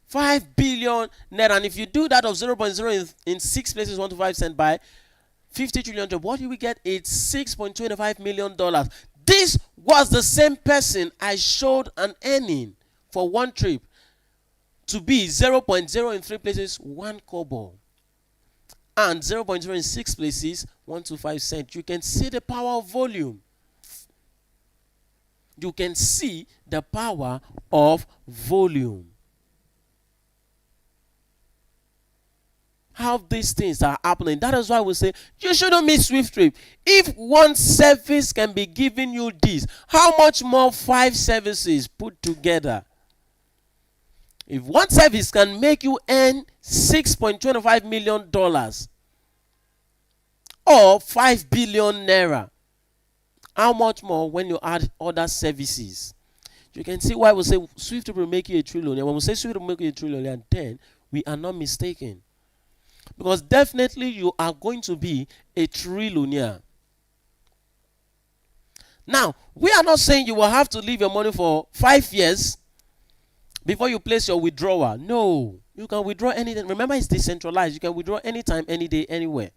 5 billion naira. And if you do that of 0.0 in 6 places 125 cents by 50 trillion, what you will get is $6.25 million. This was the same person I showed an earning for one trip to be 0.0 in 3 places 1 kobo and 0.0 in 6 places 125 cents. You can see the power of volume. You can see the power of volume. How these things are happening. That is why we say you shouldn't miss SWIFTtrip. If one service can be giving you this, how much more 5 services put together? If one service can make you earn $6.25 million or 5 billion naira, how much more when you add other services? You can see why we say SWIFTtrip will make you a trillionaire. When we say SWIFTtrip will make you a trillionaire, then we are not mistaken. Because definitely you are going to be a trillionaire. Now, we are not saying you will have to leave your money for 5 years before you place your withdrawal. No, you can withdraw anything. Remember, it's decentralized. You can withdraw anytime, any day, anywhere.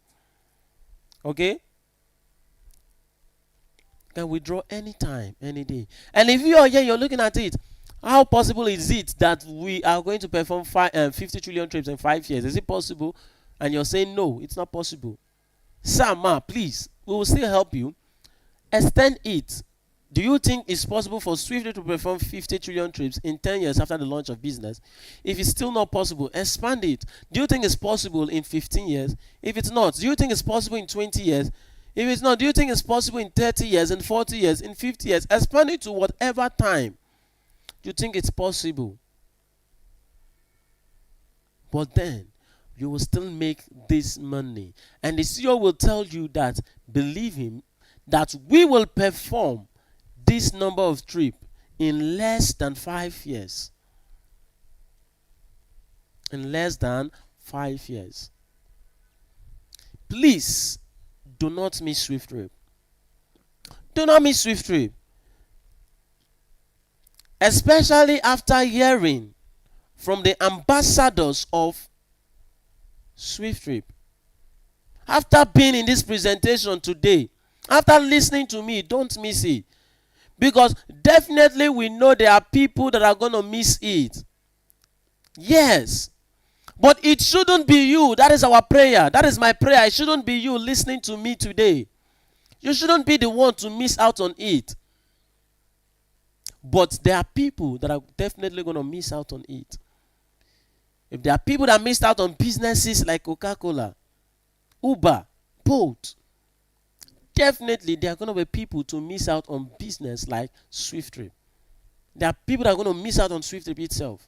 Okay? You can withdraw anytime, any day. And if you are here, you're looking at it, how possible is it that we are going to perform 50 trillion trips in 5 years? Is it possible? And you're saying, no, it's not possible. Sir, ma, please, we will still help you. Extend it. Do you think it's possible for SWIFTtrip to perform 50 trillion trips in 10 years after the launch of business? If it's still not possible, expand it. Do you think it's possible in 15 years? If it's not, do you think it's possible in 20 years? If it's not, do you think it's possible in 30 years, in 40 years, in 50 years? Expand it to whatever time you think it's possible. But then, you will still make this money. And the CEO will tell you that, believe him, that we will perform this number of trips in less than 5 years. In less than 5 years. Please, do not miss SWIFTtrip. Do not miss SWIFTtrip. Especially after hearing from the ambassadors of SWIFTtrip. After being in this presentation today, after listening to me, don't miss it. Because definitely we know there are people that are going to miss it. Yes. But it shouldn't be you. That is our prayer. That is my prayer. It shouldn't be you listening to me today. You shouldn't be the one to miss out on it. But there are people that are definitely going to miss out on it. If there are people that missed out on businesses like Coca-Cola, Uber, Bolt, definitely there are going to be people to miss out on business like SWIFTtrip. There are people that are going to miss out on SWIFTtrip itself.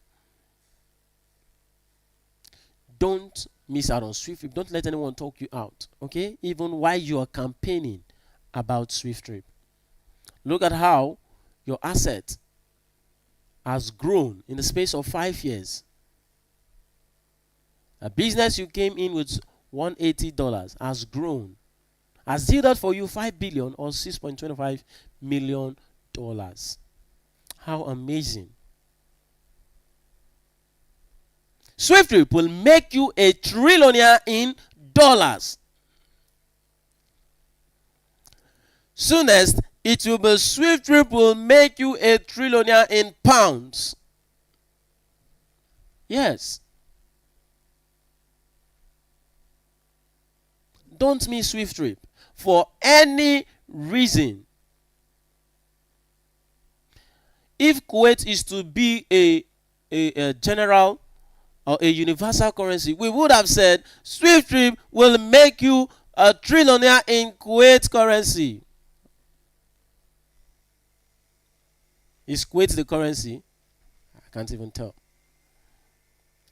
Don't miss out on SWIFTtrip. Don't let anyone talk you out, okay? Even while you are campaigning about SWIFTtrip. Look at how your asset has grown in the space of 5 years. A business you came in with $180 has grown, has yielded for you $5 billion or $6.25 million. How amazing. SWIFTtrip will make you a trillionaire in dollars. Soonest, it will be SWIFTtrip will make you a trillionaire in pounds. Yes. Don't miss SWIFTtrip for any reason. If Kuwait is to be a general or a universal currency, we would have said SWIFTtrip will make you a trillionaire in Kuwait currency. Is Kuwait the currency? I can't even tell.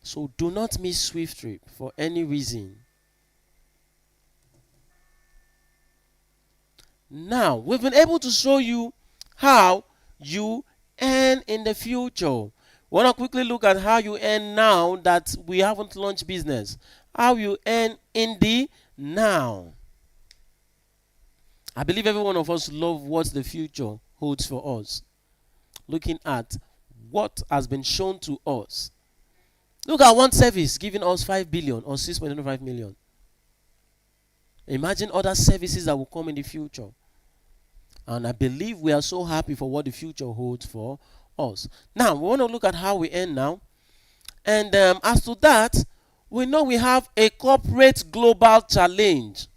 So do not miss SWIFTtrip for any reason. Now, we've been able to show you how you earn in the future. We want to quickly look at how you earn now that we haven't launched business. How you earn in the now. I believe every one of us love what the future holds for us. Looking at what has been shown to us. Look at one service giving us 5 billion or 6.25 million. Imagine other services that will come in the future. And I believe we are so happy for what the future holds for us. Now, we want to look at how we earn now. And as to that, we know we have a corporate global challenge.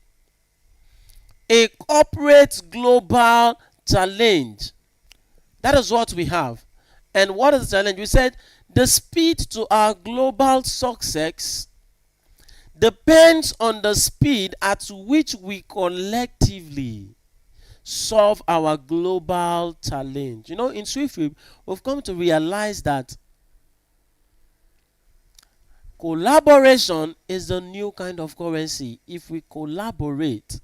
A corporate global challenge. That is what we have. And what is the challenge? We said the speed to our global success depends on the speed at which we collectively solve our global challenge. You know, in SWIFTtrip, we've come to realize that collaboration is the new kind of currency. If we collaborate,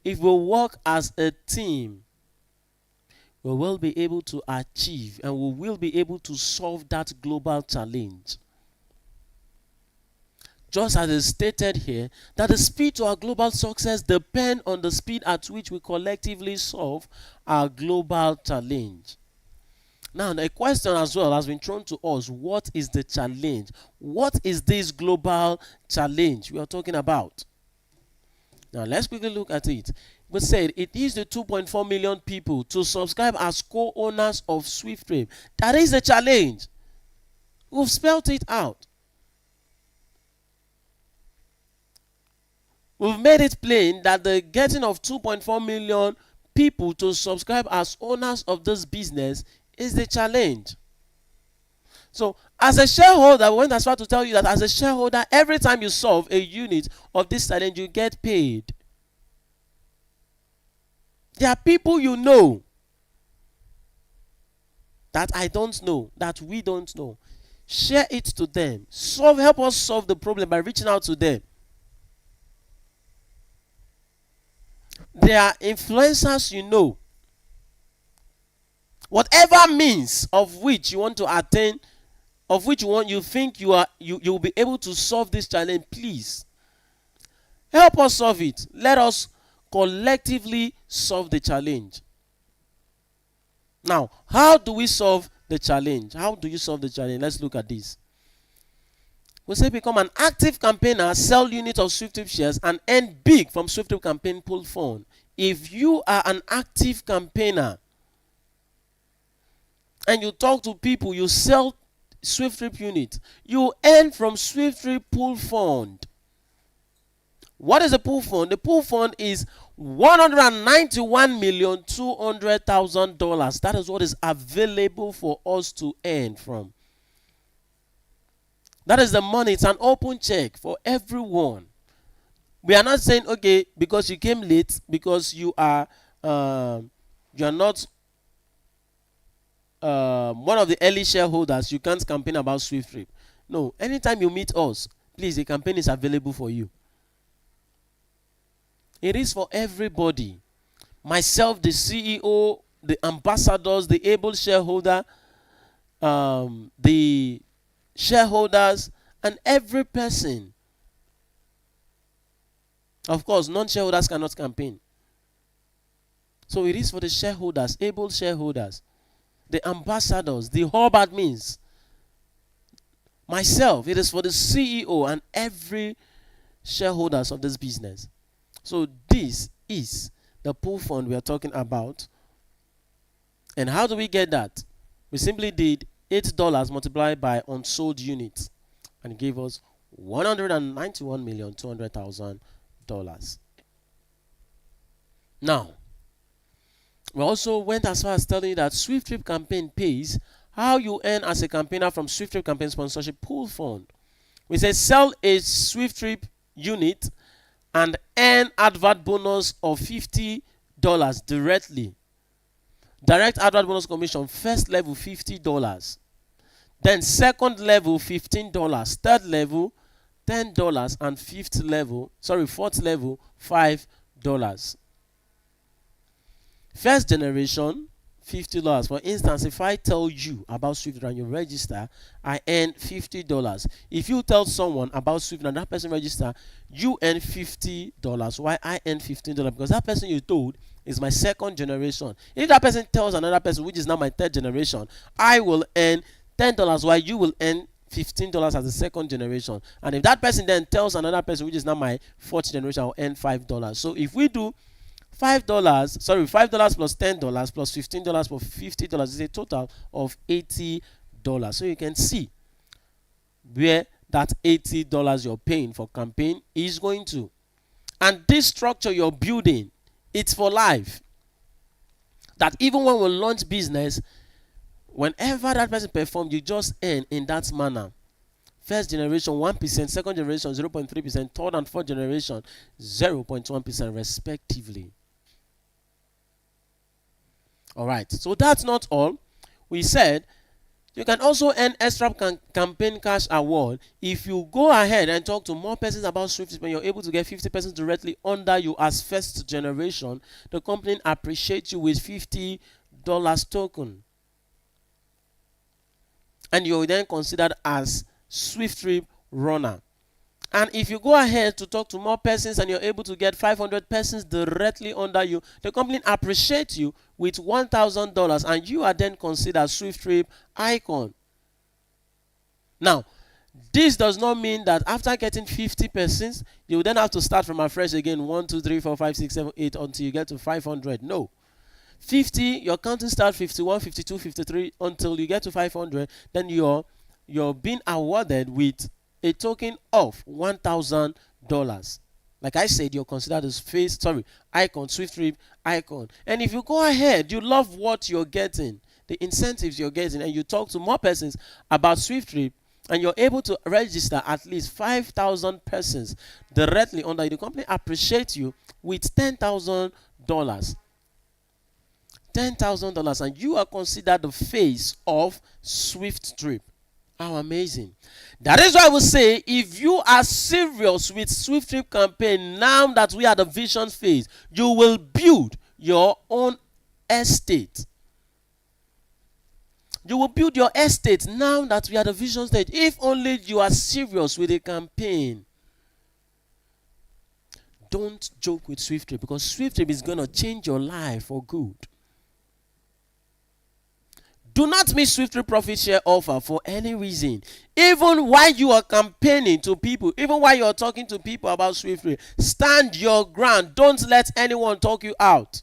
if we work as a team, we will be able to achieve and we will be able to solve that global challenge. Just as is stated here, that the speed to our global success depends on the speed at which we collectively solve our global challenge. Now, a question as well has been thrown to us. What is the challenge? What is this global challenge we are talking about? Now, let's quickly look at it. We said it is the 2.4 million people to subscribe as co-owners of SWIFTtrip. That is the challenge. We've spelled it out. We've made it plain that the getting of 2.4 million people to subscribe as owners of this business is the challenge. So, as a shareholder, we went as far to tell you that as a shareholder, every time you solve a unit of this challenge, you get paid. There are people you know that I don't know, that we don't know. Share it to them. Help us solve the problem by reaching out to them. There are influencers you know. Whatever means of which you want to attain, of which you think you will be able to solve this challenge, please help us solve it. Let us collectively solve the challenge. Now, how do we solve the challenge? How do you solve the challenge? Let's look at this. We say become an active campaigner, sell units of SWIFTtrip shares, and earn big from SWIFTtrip campaign pool fund. If you are an active campaigner and you talk to people, you sell SWIFTtrip unit, you earn from SWIFTtrip pool fund. What is the pool fund? The pool fund is $191,200,000. That is what is available for us to earn from. That is the money. It's an open check for everyone. We are not saying, okay, because you came late, because you are not one of the early shareholders, you can't campaign about SWIFTtrip. No, anytime you meet us, least a campaign is available for you. It is for everybody. Myself, the CEO, the ambassadors, the able shareholder, the shareholders, and every person. Of course, non-shareholders cannot campaign. So it is for the shareholders, able shareholders, the ambassadors, the hub admins. Myself, it is for the CEO and every shareholders of this business. So this is the pool fund we are talking about. And how do we get that? We simply did $8 multiplied by unsold units and it gave us $191,200,000. Now, we also went as far as telling you that SWIFTtrip campaign pays how you earn as a campaigner from SWIFTtrip campaign sponsorship pool fund. We say sell a SWIFTtrip unit and earn advert bonus of $50 directly. Direct advert bonus commission, first level $50. Then second level $15, third level $10, and fourth level $5. First generation $50. For instance, if I tell you about SWIFTtrip and you register, I earn $50. If you tell someone about SWIFTtrip and that person register, you earn $50. Why I earn $15? Because that person you told is my second generation. If that person tells another person, which is now my third generation, I will earn $10, while you will earn $15 as the second generation. And if that person then tells another person, which is now my fourth generation, I will earn $5. So if we do $5 plus $10 plus $15 plus $50 is a total of $80. So you can see where that $80 you're paying for campaign is going to. And this structure you're building, it's for life. That even when we launch business, whenever that person performs, you just earn in that manner. First generation 1%, second generation 0.3%, third and fourth generation 0.1% respectively. Alright, so that's not all. We said you can also earn extra campaign cash award if you go ahead and talk to more persons about SWIFTtrip and you're able to get 50 persons directly under you as first generation. The company appreciates you with $50 token. And you're then considered as SWIFTtrip runner. And if you go ahead to talk to more persons and you're able to get 500 persons directly under you, the company appreciates you with $1,000 and you are then considered SWIFTtrip icon. Now, this does not mean that after getting 50 persons, you then have to start from afresh again 1, 2, 3, 4, 5, 6, 7, 8 until you get to 500. No. 50, your counting starts 51, 52, 53 until you get to 500. Then you're being awarded with a token of $1,000. Like I said, you're considered as icon, SWIFTtrip icon. And if you go ahead, you love what you're getting, the incentives you're getting, and you talk to more persons about SWIFTtrip, and you're able to register at least 5,000 persons directly under you, the company appreciates you with $10,000. $10,000, and you are considered the face of SWIFTtrip. How amazing. That is why I will say, if you are serious with SWIFTtrip campaign, now that we are the vision phase, you will build your own estate. You will build your estate now that we are the vision stage, if only you are serious with a campaign. Don't joke with SWIFTtrip, because SWIFTtrip is going to change your life for good. Do not miss SWIFTtrip profit share offer for any reason. Even while you are campaigning to people, even while you are talking to people about SWIFTtrip, stand your ground. Don't let anyone talk you out.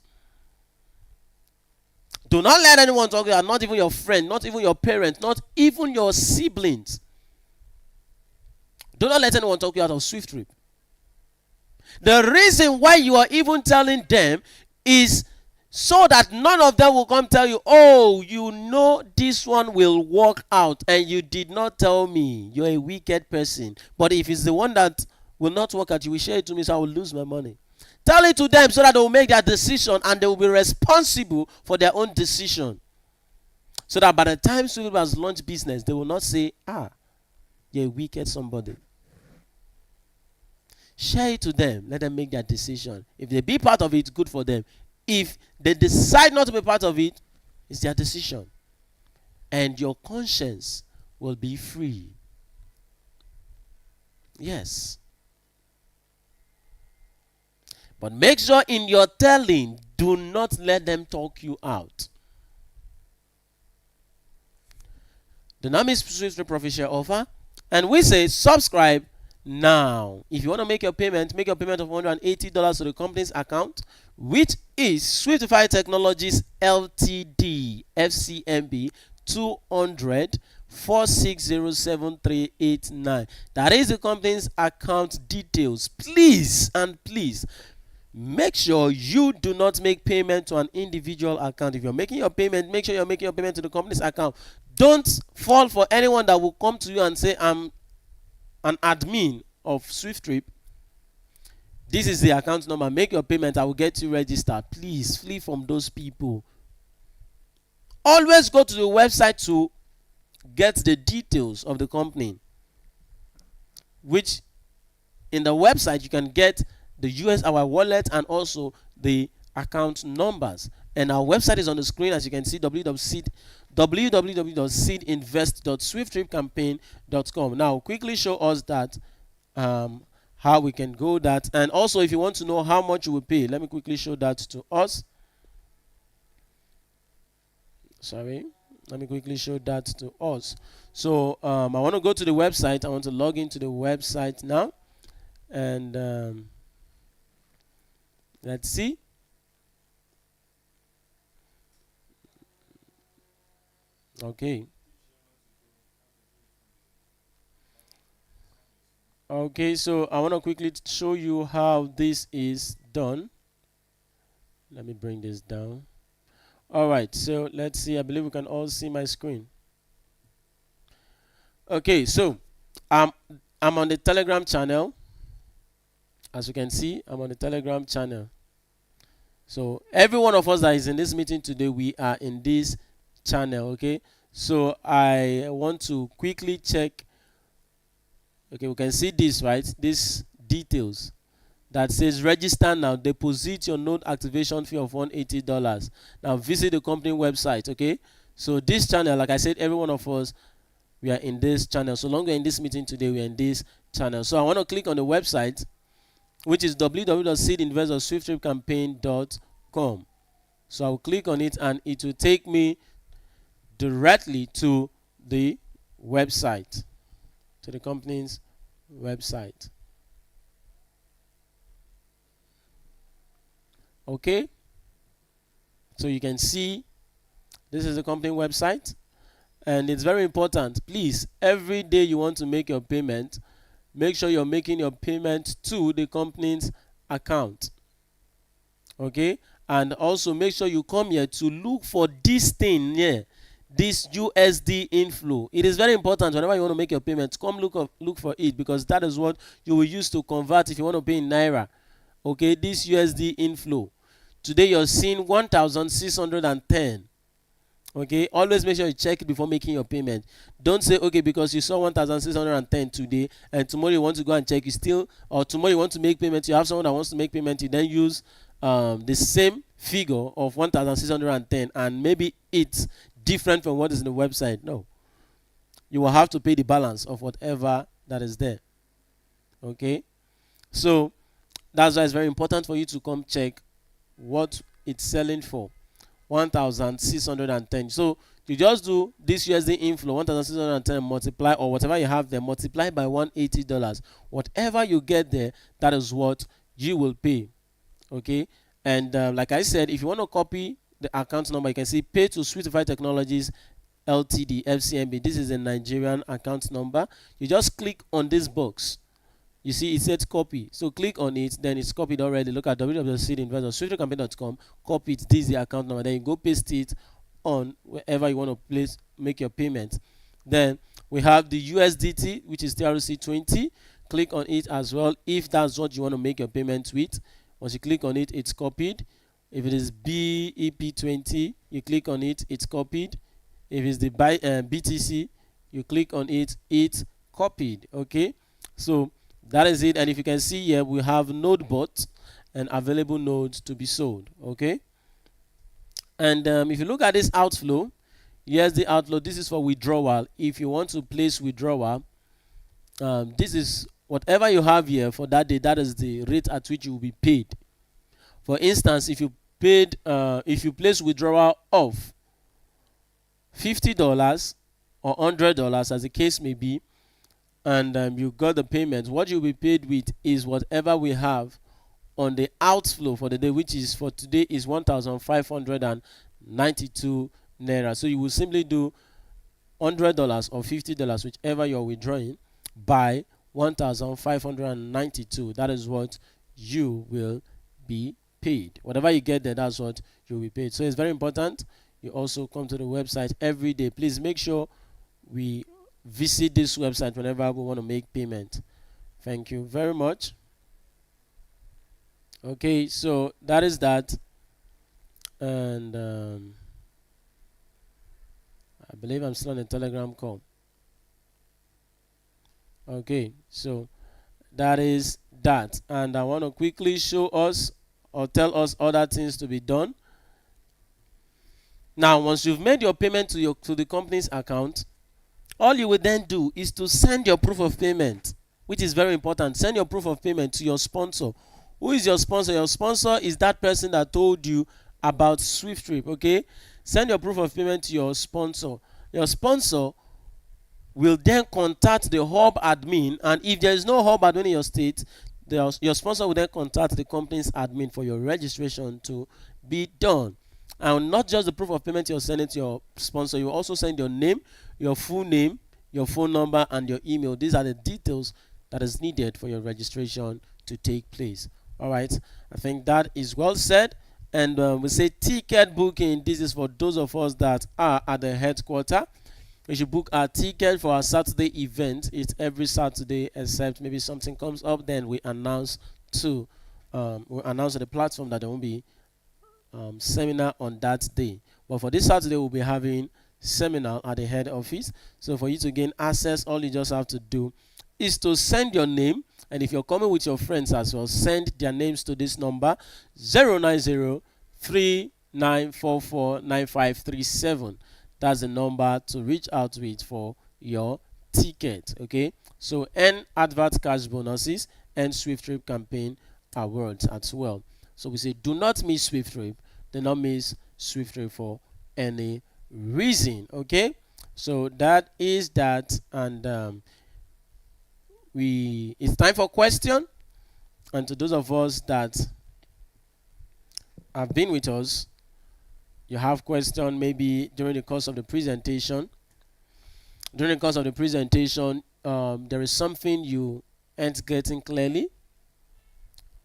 Do not let anyone talk you out, not even your friend, not even your parents, not even your siblings. Do not let anyone talk you out of SWIFTtrip. The reason why you are even telling them is so that none of them will come tell you, oh, you know this one will work out and you did not tell me. You're a wicked person. But if it's the one that will not work out, you will share it to me so I will lose my money. Tell it to them so that they will make their decision and they will be responsible for their own decision. So that by the time SWIFTtrip has launched business, they will not say, you're a wicked somebody. Share it to them. Let them make their decision. If they be part of it, good for them. If they decide not to be part of it, it's their decision. And your conscience will be free. Yes. But make sure in your telling, do not let them talk you out. The name is SWIFTtrip Profit Share Offer. And we say subscribe now. If you want to make your payment of $180 to the company's account, which is SWIFTIFY Technologies LTD, FCMB 200 4607 That is the company's account details. Please and please make sure you do not make payment to an individual account. If you're making your payment, make sure you're making your payment to the company's account. Don't fall for anyone that will come to you and say, I'm an admin of SWIFTtrip. This is the account number. Make your payment. I will get you registered. Please flee from those people. Always go to the website to get the details of the company, which in the website you can get our wallet and also the account numbers. And our website is on the screen, as you can see, www.seedinvest.swifttripcampaign.com. Now quickly show us that how we can go that. And also, if you want to know how much you will pay, let me quickly show that to us. Sorry, let me quickly show that to us. So I want to go to the website. I want to log into the website now, and let's see. Okay. Okay, so I want to quickly show you how this is done. Let me bring this down. All right, so let's see. I believe we can all see my screen. Okay, so I'm on the Telegram channel. As you can see, I'm on the Telegram channel. So every one of us that is in this meeting today, we are in this channel. Okay, so I want to quickly check. Okay, we can see this, right? This details that says register now, deposit your node activation fee of $180. Now visit the company website. Okay, so this channel, like I said, every one of us, we are in this channel. So long we're in this meeting today, we're in this channel. So I want to click on the website, which is www.seedinvest.swifttripcampaign.com. So I'll click on it and it will take me directly to the website, to the company's website. Okay, so you can see this is the company website, and it's very important. Please, every day you want to make your payment, make sure you're making your payment to the company's account. Okay, and also make sure you come here to look for this thing here, this USD inflow. It is very important. Whenever you want to make your payments, come look for it, because that is what you will use to convert if you want to pay in naira. Okay, this USD inflow. Today you're seeing 1,610. Okay, always make sure you check it before making your payment. Don't say, okay, because you saw 1,610 today and tomorrow you want to go and check, you still, or tomorrow you want to make payment, you have someone that wants to make payment, you then use the same figure of 1,610 and maybe it's different from what is in the website. No, you will have to pay the balance of whatever that is there. Okay, so that's why it's very important for you to come check what it's selling for. 1,610. So you just do this USD inflow 1,610 multiply, or whatever you have there, multiply by $180. Whatever you get there, that is what you will pay. Okay, and like I said, if you want to copy the account number, you can see pay to SWIFTIFY Technologies LTD, FCMB. This is a Nigerian account number. You just click on this box. You see it says copy, so click on it, then it's copied already. Look at www.seedinvest.swifttripcampaign.com, copy it, this is the account number, then you go paste it on wherever you want to make your payment. Then we have the USDT, which is TRC20. Click on it as well if that's what you want to make your payment with. Once you click on it, it's copied. If it is BEP20, you click on it, it's copied. If it's the BTC, you click on it, it's copied. Okay, so That is it. And if you can see here, we have node bought and available nodes to be sold. Okay. And if you look at this outflow, here's the outflow. This is for withdrawal. If you want to place withdrawal, this is whatever you have here for that day. That is the rate at which you will be paid. For instance, if you place withdrawal of $50 or $100, as the case may be, and you got the payment, what you'll be paid with is whatever we have on the outflow for the day, which is for today is 1,592 naira. So you will simply do $100 or $50, whichever you're withdrawing, by 1,592. That is what you will be paid. Whatever you get there, that's what you'll be paid. So it's very important you also come to the website every day. Please make sure we visit this website whenever we want to make payment. Thank you very much. Okay, so that is that. And I believe I'm still on a Telegram call. Okay, so that is that. And I want to quickly show us or tell us other things to be done. Now, once you've made your payment to the company's account, all you will then do is to send your proof of payment, which is very important. Send your proof of payment to your sponsor. Who is your sponsor? Your sponsor is that person that told you about SWIFTtrip. Okay, send your proof of payment to your sponsor. Your sponsor will then contact the hub admin, and if there is no hub admin in your state, your sponsor will then contact the company's admin for your registration to be done. And not just the proof of payment you're sending to your sponsor, you also send your name, your full name, your phone number, and your email. These are the details that is needed for your registration to take place. All right, I think that is well said. And we say ticket booking. This is for those of us that are at the headquarters. We should book our ticket for our Saturday event. It's every Saturday, except maybe something comes up. Then we announce to the platform that there won't be seminar on that day. But for this Saturday, we'll be having seminar at the head office. So for you to gain access, all you just have to do is to send your name. And if you're coming with your friends as well, send their names to this number 09039449537. That's the number to reach out with for your ticket. Okay, so and advert cash bonuses and SWIFTtrip campaign awards as well. So we say do not miss SWIFTtrip. Do not miss SWIFTtrip for any reason. Okay, so that is that. And it's time for question. And to those of us that have been with us, you have question maybe during the course of the presentation. During the course of the presentation, there is something you ain't getting clearly.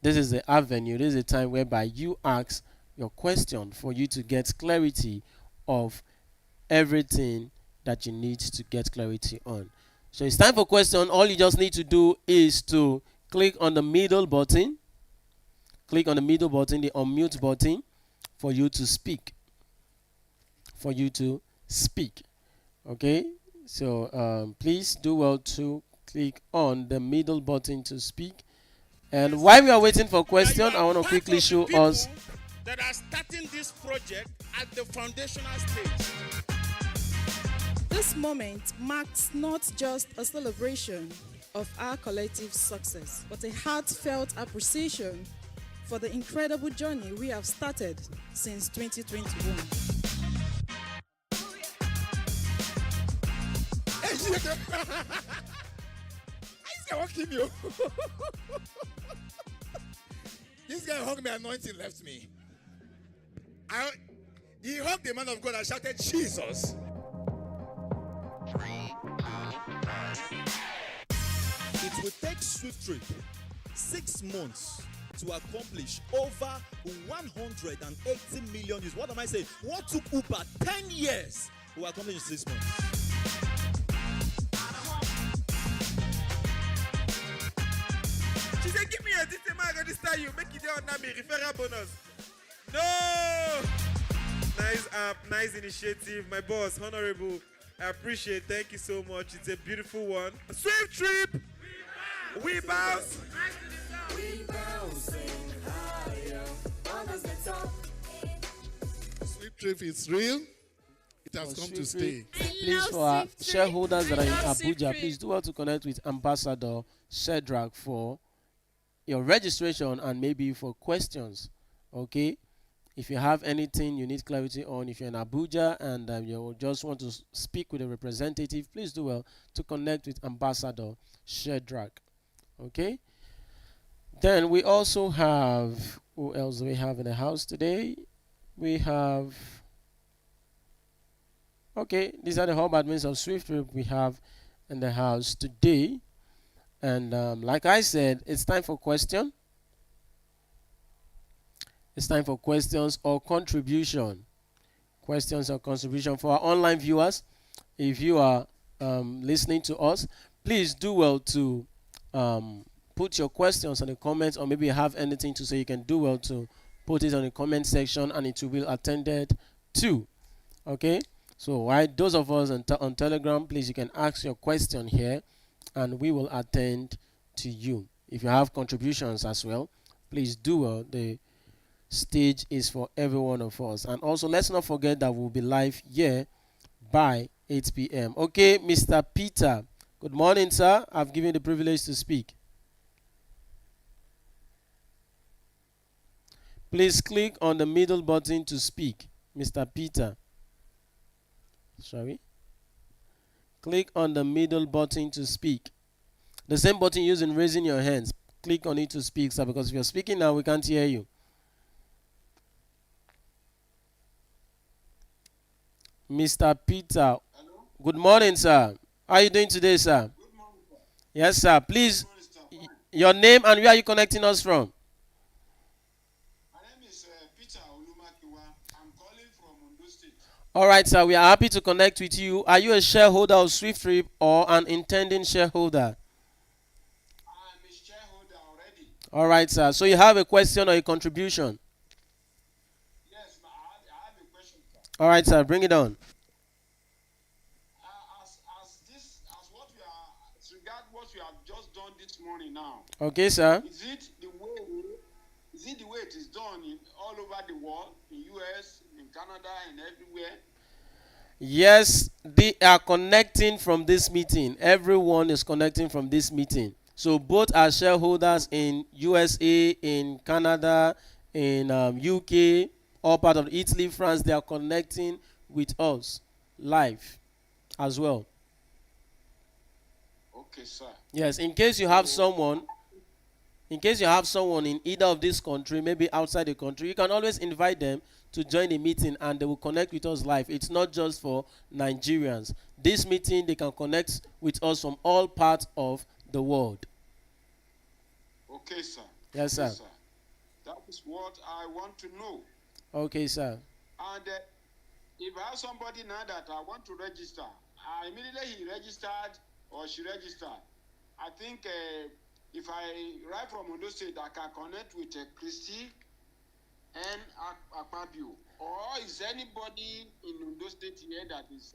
This is the avenue. This is the time whereby you ask your question for you to get clarity of everything that you need to get clarity on. So it's time for question. All you just need to do is to click on the middle button. Click on the middle button, the unmute button, for you to speak. For you to speak. Okay? So please do well to click on the middle button to speak. And while we are waiting for question, I want to quickly show us that are starting this project at the foundational stage. This moment marks not just a celebration of our collective success, but a heartfelt appreciation for the incredible journey we have started since 2021. This guy won't kill you. This guy hugged me, anointing left me. He hugged the man of God and shouted, Jesus. It will take SWIFTtrip 6 months to accomplish over 180 million use. What am I saying? What took Uber 10 years will accomplish in 6 months. She said, give me a detail, man, I register you. Make it there on me, referral bonus. No! Nice app, nice initiative. My boss, honorable. I appreciate it. Thank you so much. It's a beautiful one. SWIFTtrip! We bounce. SWIFTtrip is real. It has come to stay. Please, for our shareholders that are in Abuja, please do well to connect with Ambassador Shedrack for your registration and maybe for questions. Okay? If you have anything you need clarity on, if you're in Abuja and you just want to speak with a representative, please do well to connect with Ambassador Shedrack. Okay? Then we also have, who else do we have in the house today? We have, okay, these are the hub admins of SWIFTtrip we have in the house today. And like I said, it's time for question. It's time for questions or contribution. Questions or contribution for our online viewers. If you are listening to us, please do well to put your questions in the comments, or maybe you have anything to say, you can do well to put it on the comment section and it will be attended to. Okay? So those of us on Telegram, please, you can ask your question here and we will attend to you. If you have contributions as well, please do well. The stage is for every one of us. And also, let's not forget that we'll be live here by 8 p.m. Okay, Mr. Peter. Good morning, sir. I've given you the privilege to speak. Please click on the middle button to speak, Mr. Peter. Sorry. Click on the middle button to speak. The same button used in raising your hands. Click on it to speak, sir, because if you're speaking now, we can't hear you. Mr. Peter. Hello? Good morning, sir. How are you doing today, sir? Good morning, sir. Yes, sir. Please, Good morning, sir. Fine. your name and where are you connecting us from? My name is Peter Olumakiwa. I'm calling from Ondo State. All right, sir. We are happy to connect with you. Are you a shareholder of SWIFTtrip or an intending shareholder? I'm a shareholder already. All right, sir. So you have a question or a contribution? Yes, I have a question, sir. All right, sir. Bring it on. As what we are, as regard what we have just done this morning now, Okay, sir. is it the way it is done all over the world, in US, in Canada, and everywhere? Yes, they are connecting from this meeting. Everyone is connecting from this meeting. So both our shareholders in USA, in Canada, in UK, all part of Italy, France, they are connecting with us live as well. Okay, sir. Yes, in case you have someone in either of this country, maybe outside the country, you can always invite them to join the meeting and they will connect with us live. It's not just for Nigerians. This meeting, they can connect with us from all parts of the world. Okay, sir. Yes, sir. Okay, sir. That is what I want to know. Okay, sir. And if I have somebody now that I want to register, immediately he registered or she registered. I think if I write from Ondo State, I can connect with Christy and Akpabio. Or is anybody in Ondo State here that is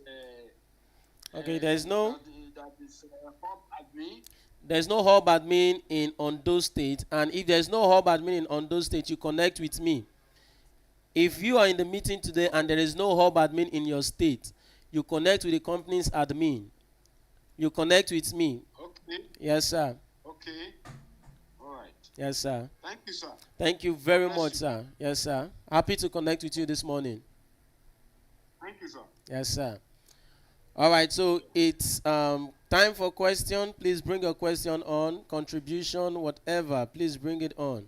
Okay, there's no that is hub admin? There's no hub admin in Ondo State, and if there's no hub admin in Ondo State, you connect with me. If you are in the meeting today and there is no hub admin in your state, you connect with the company's admin. You connect with me. Okay. Yes, sir. Okay. All right. Yes, sir. Thank you, sir. Thank you very Bless much, you. sir. Yes, sir. Happy to connect with you this morning. Thank you, sir. Yes, sir. All right, so it's time for question. Please bring your question on. Contribution, whatever. Please bring it on.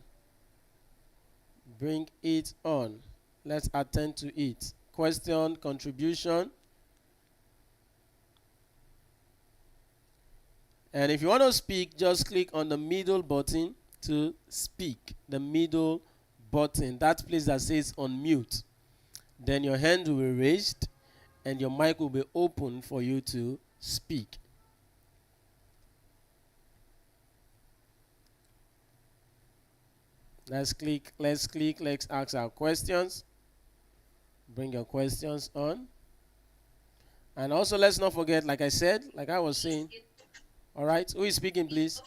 Bring it on. Let's attend to it. Question, contribution. And if you want to speak, just click on the middle button to speak. The middle button. That place that says unmute. Then your hand will be raised and your mic will be open for you to speak. Let's ask our questions. Bring your questions on. And also let's not forget, like I said, like I was saying. All right, who is speaking, please?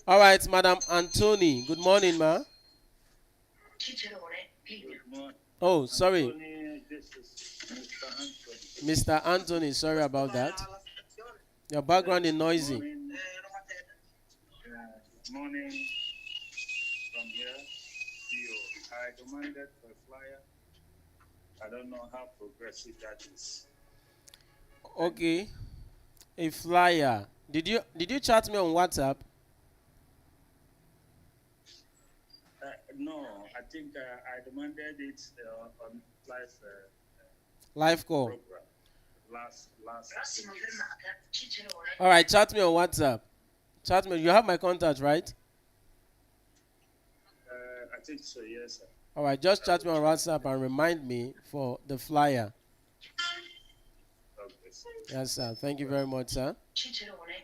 All right, Madam Anthony. Good morning, ma. Oh, sorry. This is Mr. Anthony. Mr. Anthony, sorry about that. Your background is noisy. Morning from here to you. I demanded for a flyer. I don't know how progressive that is. Okay. A flyer. Did you chat me on WhatsApp? No, I think I demanded it on Live call. program last. All right, chat me on WhatsApp. Chat me. You have my contact, right? I think so, yes, sir. All right, just chat me on WhatsApp and remind me for the flyer. Okay, sir. Yes, sir. Thank you very much, sir.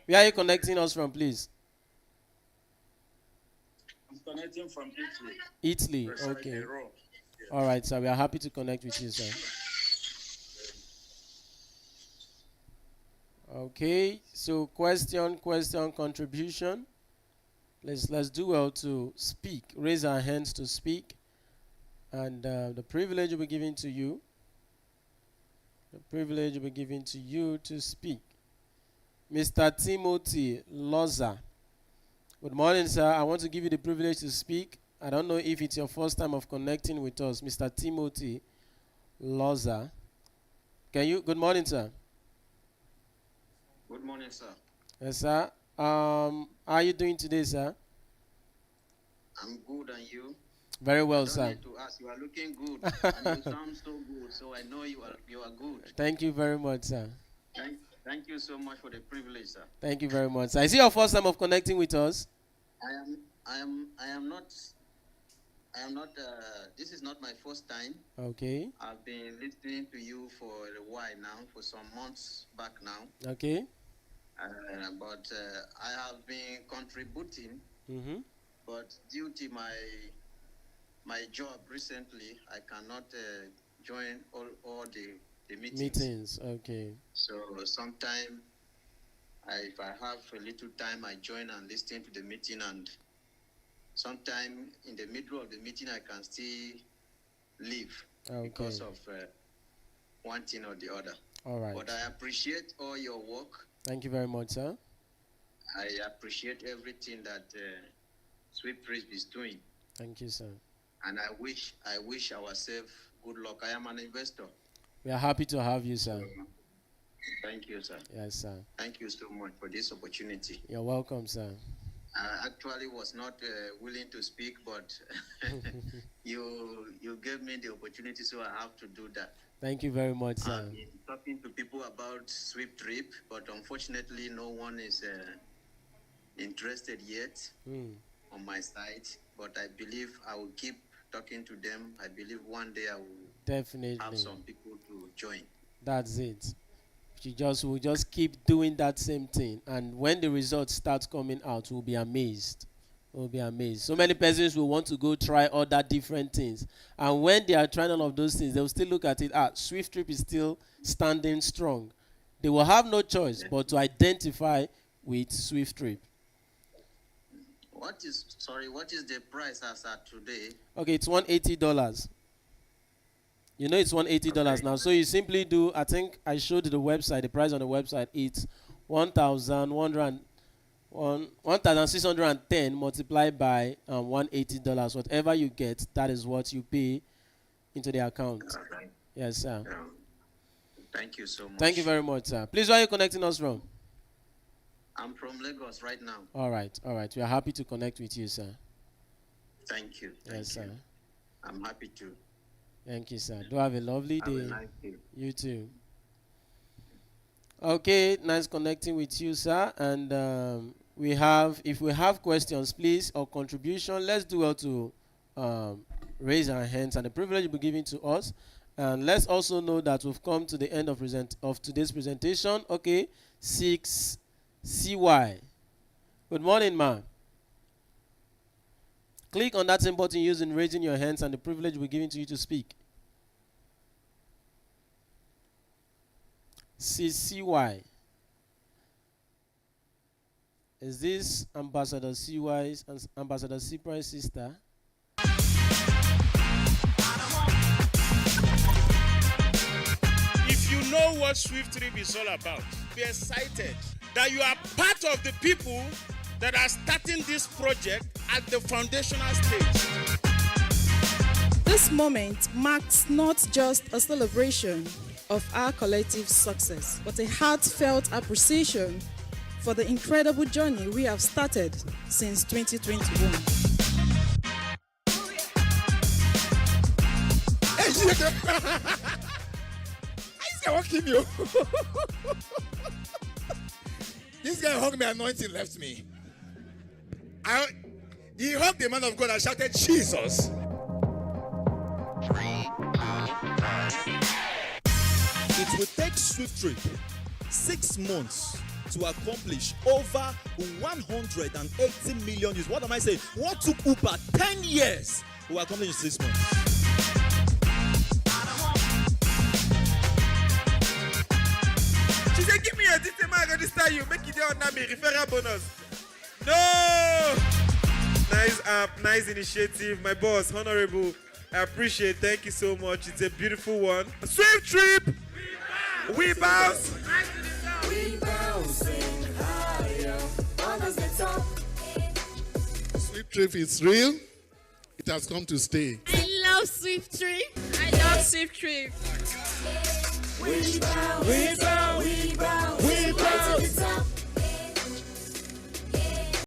Where are you connecting us from, please? I'm connecting from Italy. Italy. Precisely Okay. Rome. Yeah. All right, sir. We are happy to connect with you, sir. Okay. So question, contribution. Let's do well to speak. Raise our hands to speak, and the privilege will be given to you. The privilege will be given to you to speak. Mr. Timothy Loza. Good morning, sir. I want to give you the privilege to speak. I don't know if it's your first time of connecting with us, Mr. Timothy Loza. Good morning, sir. Good morning, sir. Yes, sir. How are you doing today, sir? I'm good, and you? Very well, Don't sir. need to ask. You are looking good, and you sound so good. So I know you are good. Thank you very much, sir. Thank you so much for the privilege, sir. Thank you very much, sir. Is it your first time of connecting with us? I am not. This is not my first time. Okay. I've been listening to you for a while now, for some months back now. Okay. But I have been contributing. Mm-hmm. But due to my job recently, I cannot join all the meetings. Meetings. Okay. So sometime, if I have a little time, I join and listen to the meeting, and sometime in the middle of the meeting, I can still leave because of one thing or the other. All right. But I appreciate all your work. Thank you very much, sir. I appreciate everything that SWIFTtrip is doing. Thank you, sir. And I wish ourselves good luck. I am an investor. We are happy to have you, sir. Thank you, sir. Yes, sir. Thank you so much for this opportunity. You're welcome, sir. I actually was not willing to speak, but you gave me the opportunity, so I have to do that. Thank you very much, sir. I've been talking to people about SWIFTtrip, but unfortunately, no one is interested yet on my side. But I believe I will keep talking to them. I believe one day I will Definitely have some people to join. That's it. We'll just keep doing that same thing, and when the results start coming out, we'll be amazed. We'll be amazed. So many persons will want to go try other different things, and when they are trying all of those things, they'll still look at it. SWIFTtrip is still standing strong. They will have no choice but to identify with SWIFTtrip. What is the price as at today? Okay, it's $180. You know it's $180 now. So you simply do, I think I showed the website, the price on the website, it's 1,610 multiplied by $180. Whatever you get, that is what you pay into the account. Okay. Yes, sir. Thank you so much. Thank you very much, sir. Please, where are you connecting us from? I'm from Lagos right now. All right. We are happy to connect with you, sir. Thank you. Yes, sir. I'm happy to. Thank you, sir. Do have a lovely day. Have a nice day. You too. Okay, nice connecting with you, sir. And if we have questions, please, or contribution, let's do well to raise our hands, and the privilege will be given to us. And let's also know that we've come to the end of today's presentation. Okay, 6 CY. Good morning, ma'am. Click on that same button using raising your hands, and the privilege will be given to you to speak. CCY. Is this Ambassador CY's and Ambassador Cyprian's sister? If you know what SWIFTtrip is all about, be excited that you are part of the people that are starting this project at the foundational stage. This moment marks not just a celebration of our collective success, but a heartfelt appreciation for the incredible journey we have started since 2021. This guy hugged me, anointing left me. He hugged the man of God and shouted, Jesus. It will take SWIFTtrip 6 months to accomplish over 180 million use. What am I saying? What took Uber 10 years to accomplish in 6 months? She said, give me a detail, man, I got this time you make it on me, referral bonus. No! Nice app, nice initiative. My boss, honorable, I appreciate it. Thank you so much. It's a beautiful one. SWIFTtrip! We bounce! We bouncing higher on the top. SWIFTtrip is real. It has come to stay. I love SWIFTtrip. I love SWIFTtrip. We bounce.